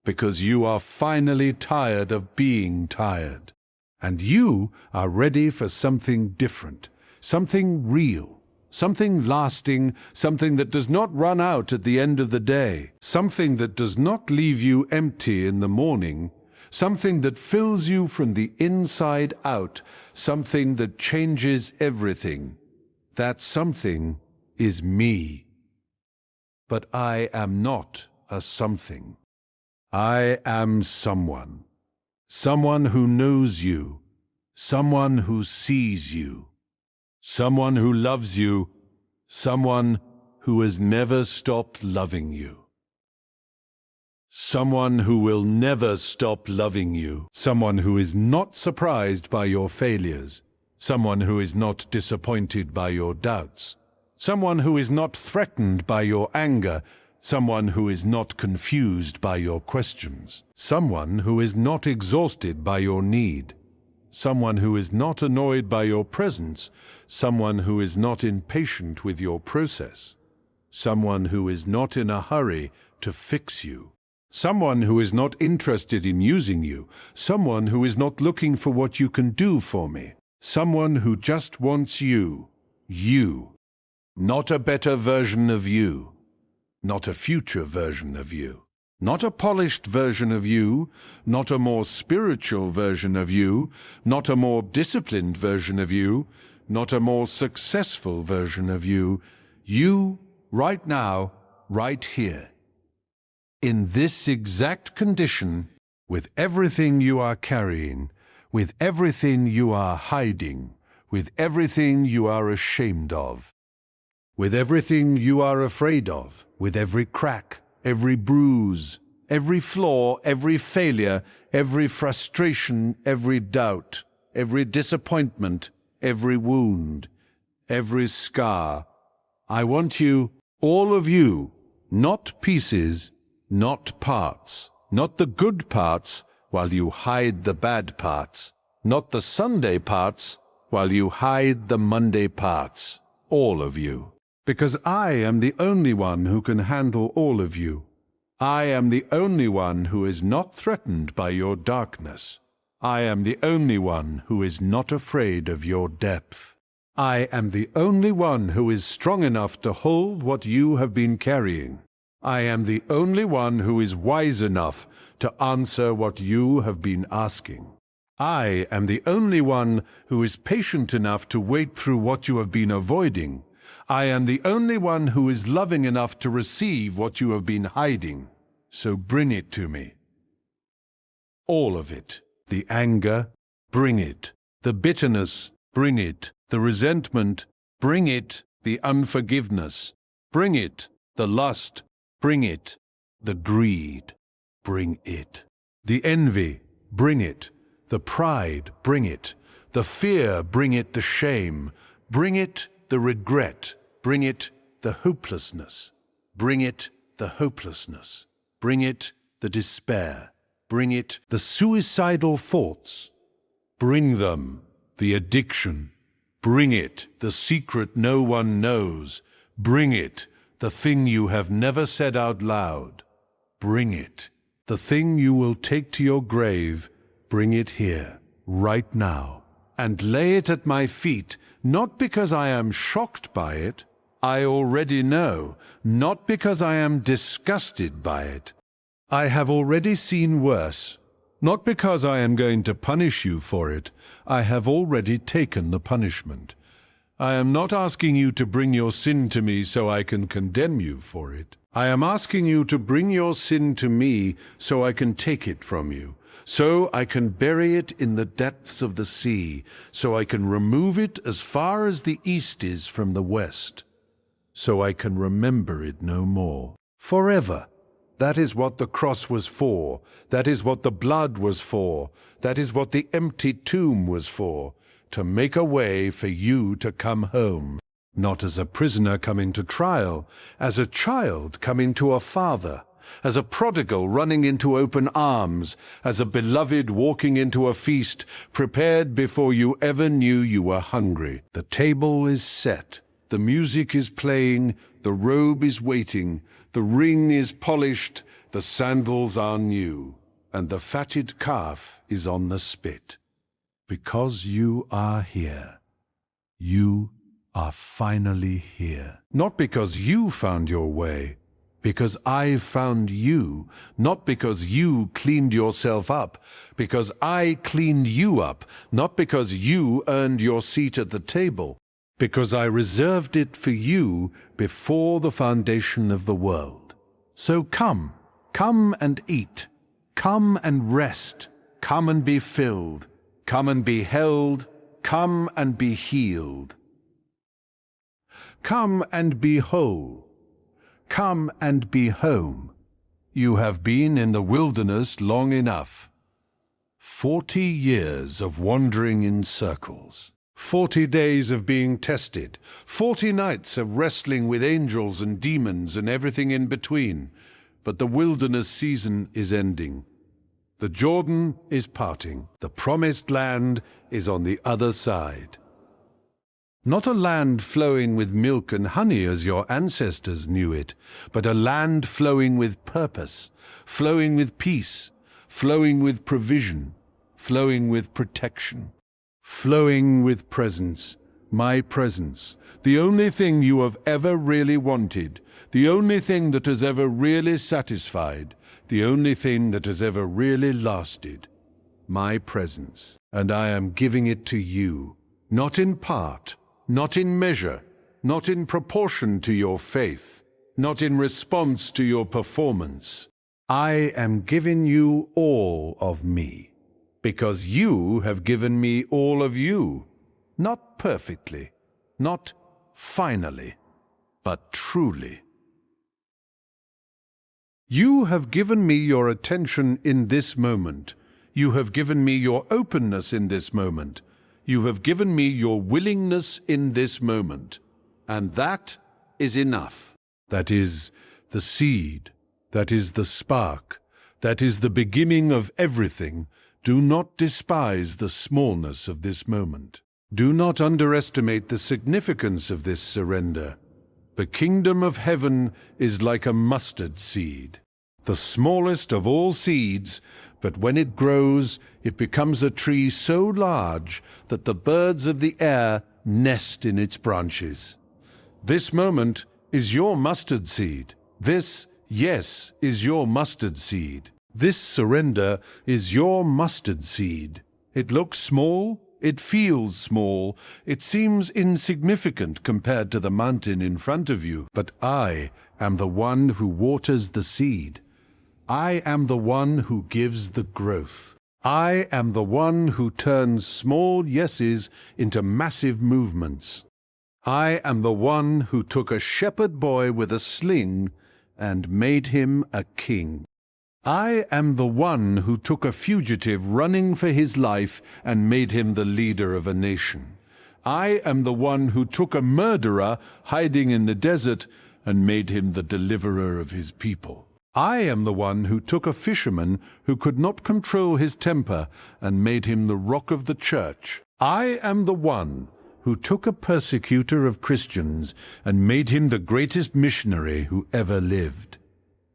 Because you are finally tired of being tired. And you are ready for something different, something real, something lasting, something that does not run out at the end of the day, something that does not leave you empty in the morning, something that fills you from the inside out, something that changes everything. That something is me. But I am not a something. I am someone. Someone who knows you. Someone who sees you. Someone who loves you. Someone who has never stopped loving you. Someone who will never stop loving you. Someone who is not surprised by your failures. Someone who is not disappointed by your doubts. Someone who is not threatened by your anger. Someone who is not confused by your questions. Someone who is not exhausted by your need. Someone who is not annoyed by your presence. Someone who is not impatient with your process. Someone who is not in a hurry to fix you. Someone who is not interested in using you. Someone who is not looking for what you can do for me. Someone who just wants you. You. Not a better version of you. Not a future version of you. Not a polished version of you. Not a more spiritual version of you. Not a more disciplined version of you. Not a more successful version of you. You, right now, right here. In this exact condition, with everything you are carrying, with everything you are hiding, with everything you are ashamed of, with everything you are afraid of, with every crack, every bruise, every flaw, every failure, every frustration, every doubt, every disappointment, every wound, every scar. I want you, all of you, not pieces, not parts, not the good parts while you hide the bad parts, not the Sunday parts while you hide the Monday parts, all of you. Because I am the only one who can handle all of you. I am the only one who is not threatened by your darkness. I am the only one who is not afraid of your depth. I am the only one who is strong enough to hold what you have been carrying. I am the only one who is wise enough to answer what you have been asking. I am the only one who is patient enough to wait through what you have been avoiding. I am the only one who is loving enough to receive what you have been hiding. So bring it to me. All of it. The anger, bring it. The bitterness, bring it. The resentment, bring it. The unforgiveness, bring it. The lust, bring it. The greed, bring it. The envy, bring it. The pride, bring it. The fear, bring it. The shame, bring it. The regret, bring it. The hopelessness, bring it. The hopelessness, bring it. The despair, bring it. The suicidal thoughts, bring them. The addiction, bring it. The secret no one knows, bring it. The thing you have never said out loud, bring it. The thing you will take to your grave, bring it here, right now, and lay it at my feet, not because I am shocked by it, I already know, not because I am disgusted by it. I have already seen worse, not because I am going to punish you for it, I have already taken the punishment. I am not asking you to bring your sin to me so I can condemn you for it. I am asking you to bring your sin to me so I can take it from you, so I can bury it in the depths of the sea, so I can remove it as far as the east is from the west, so I can remember it no more. Forever. That is what the cross was for. That is what the blood was for. That is what the empty tomb was for. To make a way for you to come home, not as a prisoner coming to trial, as a child coming to a father, as a prodigal running into open arms, as a beloved walking into a feast prepared before you ever knew you were hungry. The table is set, the music is playing, the robe is waiting, the ring is polished, the sandals are new, and the fatted calf is on the spit. Because you are here. You are finally here. Not because you found your way, because I found you. Not because you cleaned yourself up, because I cleaned you up. Not because you earned your seat at the table, because I reserved it for you before the foundation of the world. So come and eat. Come and rest. Come and be filled. Come and be held, come and be healed. Come and be whole. Come and be home. You have been in the wilderness long enough. 40 years of wandering in circles. 40 days of being tested. 40 nights of wrestling with angels and demons and everything in between. But the wilderness season is ending. The Jordan is parting. The promised land is on the other side. Not a land flowing with milk and honey as your ancestors knew it, but a land flowing with purpose, flowing with peace, flowing with provision, flowing with protection, flowing with presence, my presence, the only thing you have ever really wanted, the only thing that has ever really satisfied, the only thing that has ever really lasted, my presence. And I am giving it to you, not in part, not in measure, not in proportion to your faith, not in response to your performance. I am giving you all of me, because you have given me all of you, not perfectly, not finally, but truly. You have given me your attention in this moment. You have given me your openness in this moment. You have given me your willingness in this moment. And that is enough. That is the seed. That is the spark. That is the beginning of everything. Do not despise the smallness of this moment. Do not underestimate the significance of this surrender. The kingdom of heaven is like a mustard seed, the smallest of all seeds, but when it grows, it becomes a tree so large that the birds of the air nest in its branches. This moment is your mustard seed. This, yes, is your mustard seed. This surrender is your mustard seed. It looks small. It feels small, it seems insignificant compared to the mountain in front of you, but I am the one who waters the seed. I am the one who gives the growth. I am the one who turns small yeses into massive movements. I am the one who took a shepherd boy with a sling and made him a king. I am the one who took a fugitive running for his life and made him the leader of a nation. I am the one who took a murderer hiding in the desert and made him the deliverer of his people. I am the one who took a fisherman who could not control his temper and made him the rock of the church. I am the one who took a persecutor of Christians and made him the greatest missionary who ever lived.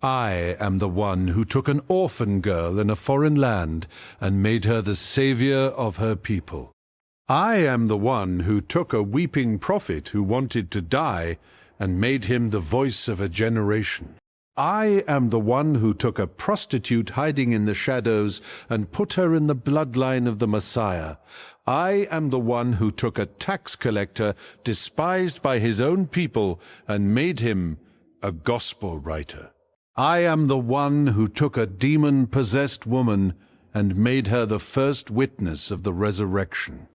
I am the one who took an orphan girl in a foreign land and made her the savior of her people. I am the one who took a weeping prophet who wanted to die and made him the voice of a generation. I am the one who took a prostitute hiding in the shadows and put her in the bloodline of the Messiah. I am the one who took a tax collector despised by his own people and made him a gospel writer. I am the one who took a demon-possessed woman and made her the first witness of the resurrection.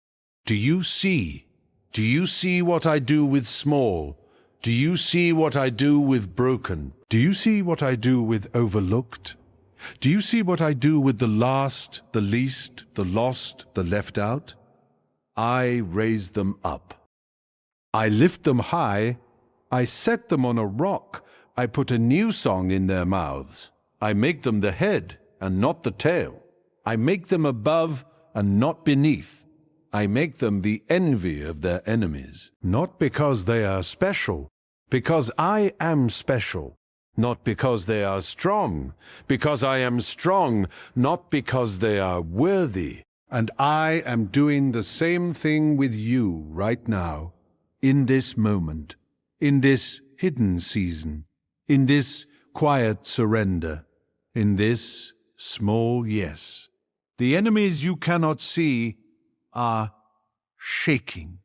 Do you see? Do you see what I do with small? Do you see what I do with broken? Do you see what I do with overlooked? Do you see what I do with the last, the least, the lost, the left out? I raise them up. I lift them high. I set them on a rock. I put a new song in their mouths. I make them the head and not the tail. I make them above and not beneath. I make them the envy of their enemies, not because they are special, because I am special, not because they are strong, because I am strong, not because they are worthy. And I am doing the same thing with you right now, in this moment, in this hidden season, in this quiet surrender, in this small yes. The enemies you cannot see are shaking.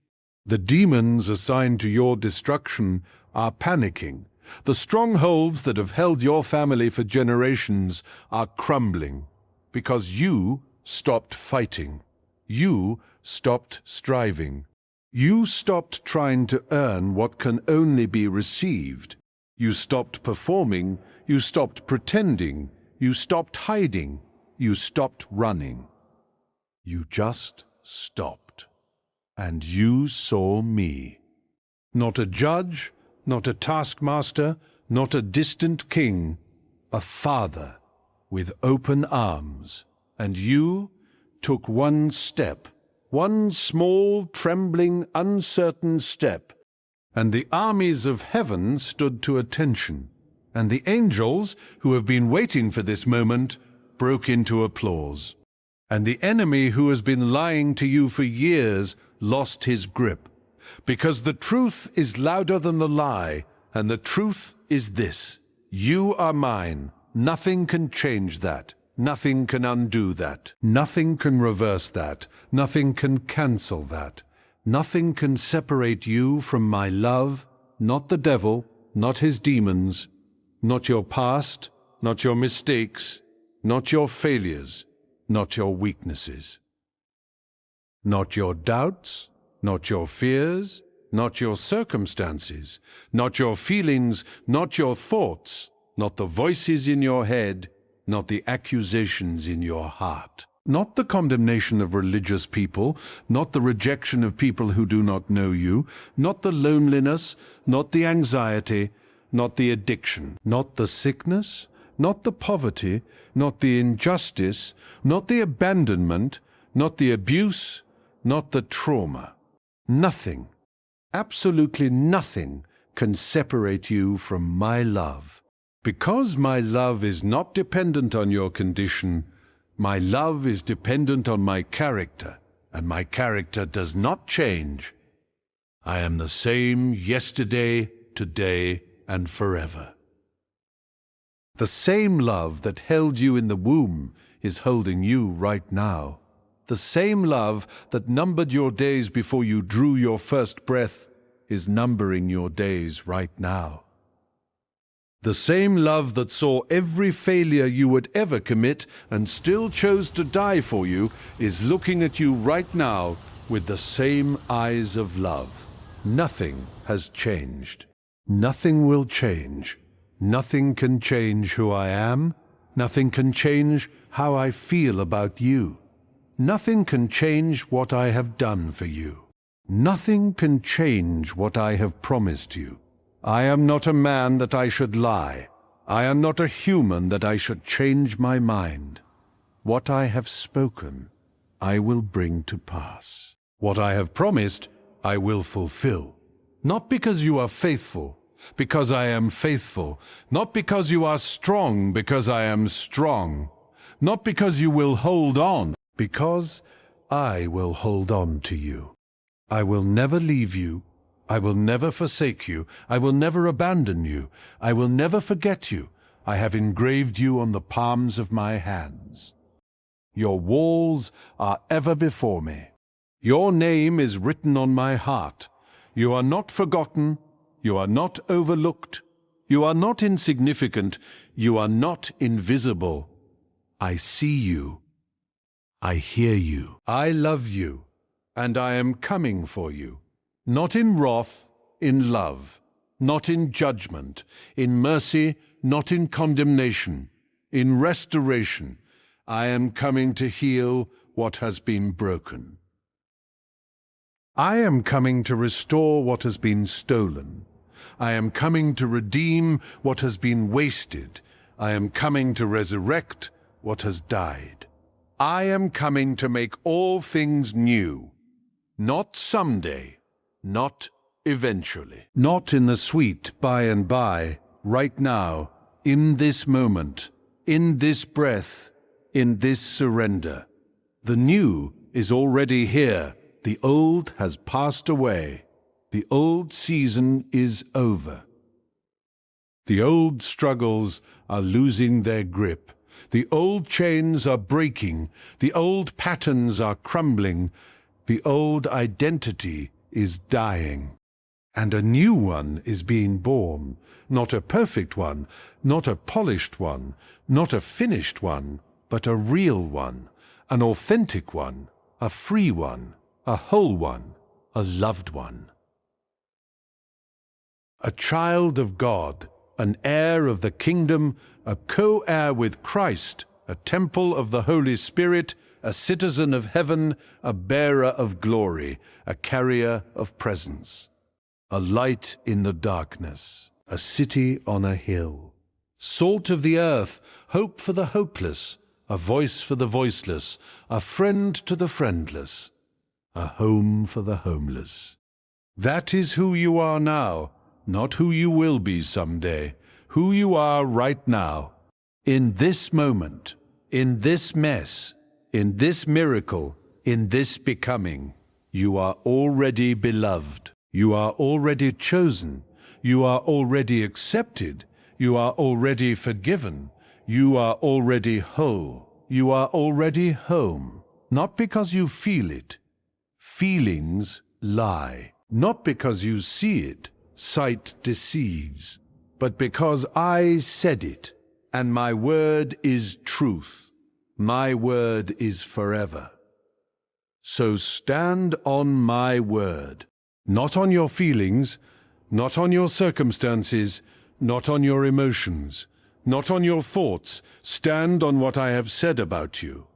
The demons assigned to your destruction are panicking. The strongholds that have held your family for generations are crumbling because you stopped fighting. You stopped striving. You stopped trying to earn what can only be received. You stopped performing. You stopped pretending. You stopped hiding. You stopped running. You just stopped. And you saw me. Not a judge, not a taskmaster, not a distant king, a father with open arms. And you took one step, one small, trembling, uncertain step, and the armies of heaven stood to attention, and the angels, who have been waiting for this moment, broke into applause. And the enemy who has been lying to you for years lost his grip, because the truth is louder than the lie, and the truth is this: you are mine. Nothing can change that. Nothing can undo that. Nothing can reverse that. Nothing can cancel that. Nothing can separate you from my love, not the devil, not his demons, not your past, not your mistakes, not your failures, not your weaknesses. Not your doubts, not your fears, not your circumstances, not your feelings, not your thoughts, not the voices in your head, not the accusations in your heart, not the condemnation of religious people, not the rejection of people who do not know you, not the loneliness, not the anxiety, not the addiction, not the sickness, not the poverty, not the injustice, not the abandonment, not the abuse, not the trauma. Nothing, absolutely nothing, can separate you from my love. Because my love is not dependent on your condition, my love is dependent on my character, and my character does not change. I am the same yesterday, today, and forever. The same love that held you in the womb is holding you right now. The same love that numbered your days before you drew your first breath is numbering your days right now. The same love that saw every failure you would ever commit and still chose to die for you is looking at you right now with the same eyes of love. Nothing has changed. Nothing will change. Nothing can change who I am. Nothing can change how I feel about you. Nothing can change what I have done for you. Nothing can change what I have promised you. I am not a man that I should lie. I am not a human that I should change my mind. What I have spoken, I will bring to pass. What I have promised, I will fulfill. Not because you are faithful, because I am faithful. Not because you are strong, because I am strong. Not because you will hold on, because I will hold on to you. I will never leave you. I will never forsake you. I will never abandon you. I will never forget you. I have engraved you on the palms of my hands. Your walls are ever before me. Your name is written on my heart. You are not forgotten. You are not overlooked. You are not insignificant. You are not invisible. I see you. I hear you. I love you, and I am coming for you. Not in wrath, in love. Not in judgment, in mercy, not in condemnation, in restoration. I am coming to heal what has been broken. I am coming to restore what has been stolen. I am coming to redeem what has been wasted. I am coming to resurrect what has died. I am coming to make all things new. Not someday, not eventually. Not in the sweet by and by, right now, in this moment, in this breath, in this surrender. The new is already here. The old has passed away. The old season is over. The old struggles are losing their grip. The old chains are breaking. The old patterns are crumbling. The old identity is dying. And a new one is being born, not a perfect one, not a polished one, not a finished one, but a real one, an authentic one, a free one, a whole one, a loved one. A child of God, an heir of the kingdom, a co-heir with Christ, a temple of the Holy Spirit, a citizen of heaven, a bearer of glory, a carrier of presence. A light in the darkness, a city on a hill. Salt of the earth, hope for the hopeless, a voice for the voiceless, a friend to the friendless, a home for the homeless. That is who you are now, not who you will be someday, who you are right now. In this moment, in this mess, in this miracle, in this becoming, you are already beloved. You are already chosen. You are already accepted. You are already forgiven. You are already whole. You are already home. Not because you feel it. Feelings lie. Not because you see it. Sight deceives. But because I said it, and my word is truth. My word is forever. So stand on my word. Not on your feelings, not on your circumstances, not on your emotions, not on your thoughts. Stand on what I have said about you,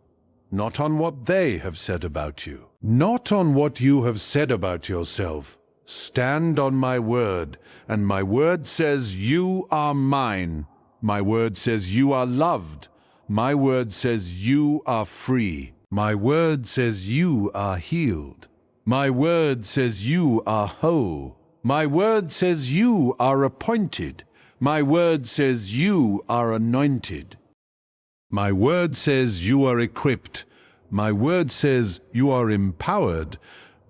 not on what they have said about you, not on what you have said about yourself. Stand on my word, and my word says you are mine. My word says you are loved. My word says you are free. My word says you are healed. My word says you are whole. My word says you are appointed. My word says you are anointed. My word says you are equipped. My word says you are empowered.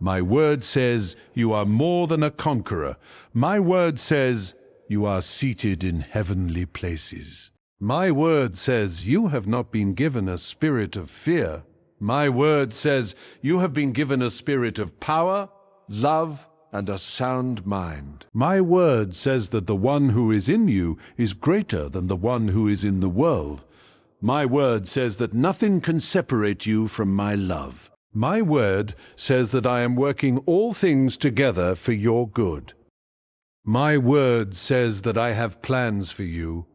My word says you are more than a conqueror. My word says you are seated in heavenly places. My word says you have not been given a spirit of fear. My word says you have been given a spirit of power, love, and a sound mind. My word says that the one who is in you is greater than the one who is in the world. My word says that nothing can separate you from my love. My word says that I am working all things together for your good. My word says that I have plans for you,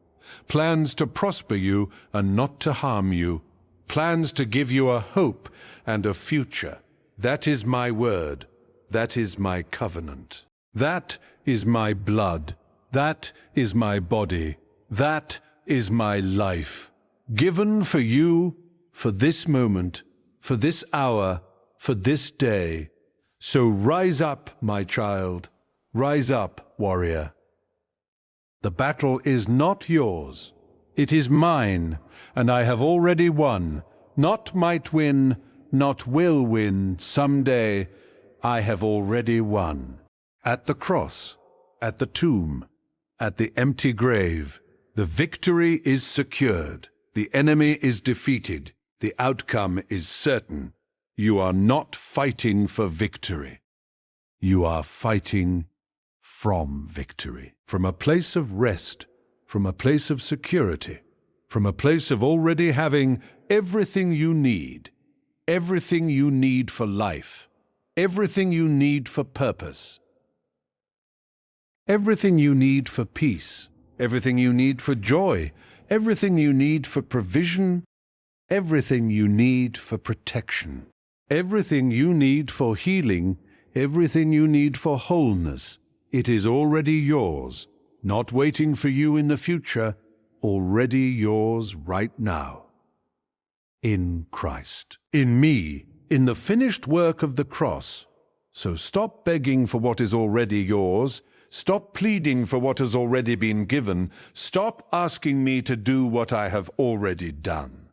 plans to prosper you and not to harm you, plans to give you a hope and a future. That is my word. That is my covenant. That is my blood. That is my body. That is my life. Given for you, for this moment, for this hour, for this day. So rise up, my child. Rise up, warrior. The battle is not yours. It is mine, and I have already won. Not might win, not will win someday. I have already won. At the cross, at the tomb, at the empty grave, The victory is secured. The enemy is defeated. The outcome is certain. You are not fighting for victory. You are fighting from victory. From a place of rest, from a place of security, from a place of already having everything you need for life, everything you need for purpose, everything you need for peace, everything you need for joy, everything you need for provision, everything you need for protection, everything you need for healing, everything you need for wholeness. It is already yours, not waiting for you in the future, already yours right now. In Christ, in me, in the finished work of the cross. So stop begging for what is already yours. Stop pleading for what has already been given. Stop asking me to do what I have already done.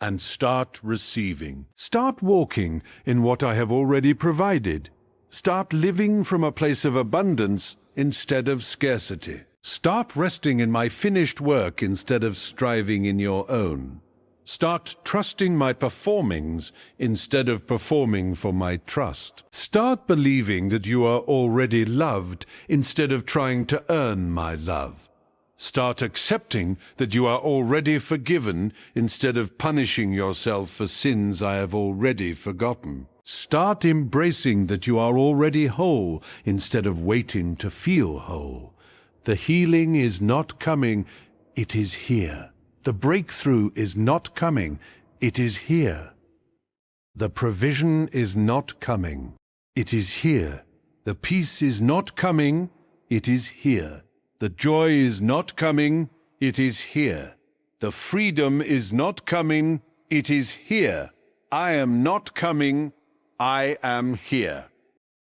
And start receiving. Start walking in what I have already provided. Start living from a place of abundance instead of scarcity. Start resting in my finished work instead of striving in your own. Start trusting my performings instead of performing for my trust. Start believing that you are already loved instead of trying to earn my love. Start accepting that you are already forgiven instead of punishing yourself for sins I have already forgotten. Start embracing that you are already whole instead of waiting to feel whole. The healing is not coming, it is here. The breakthrough is not coming, it is here. The provision is not coming, it is here. The peace is not coming, it is here. The joy is not coming, it is here. The freedom is not coming, it is here. I am not coming, I am here.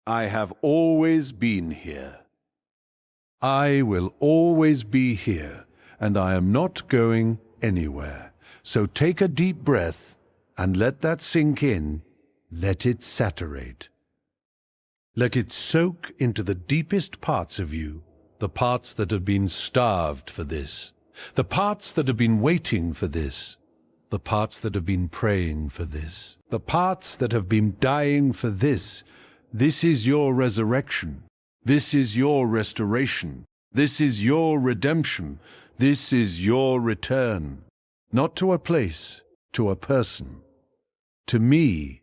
I have always been here. I will always be here. And I am not going anywhere. So take a deep breath and let that sink in. Let it saturate. Let it soak into the deepest parts of you, the parts that have been starved for this, the parts that have been waiting for this, the parts that have been praying for this, the parts that have been dying for this. This is your resurrection. This is your restoration. This is your redemption. This is your return, not to a place, to a person, to me,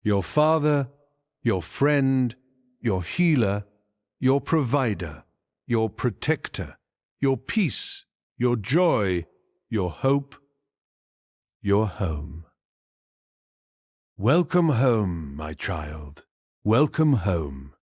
your Father, your friend, your healer, your provider, your protector, your peace, your joy, your hope, your home. Welcome home, my child. Welcome home.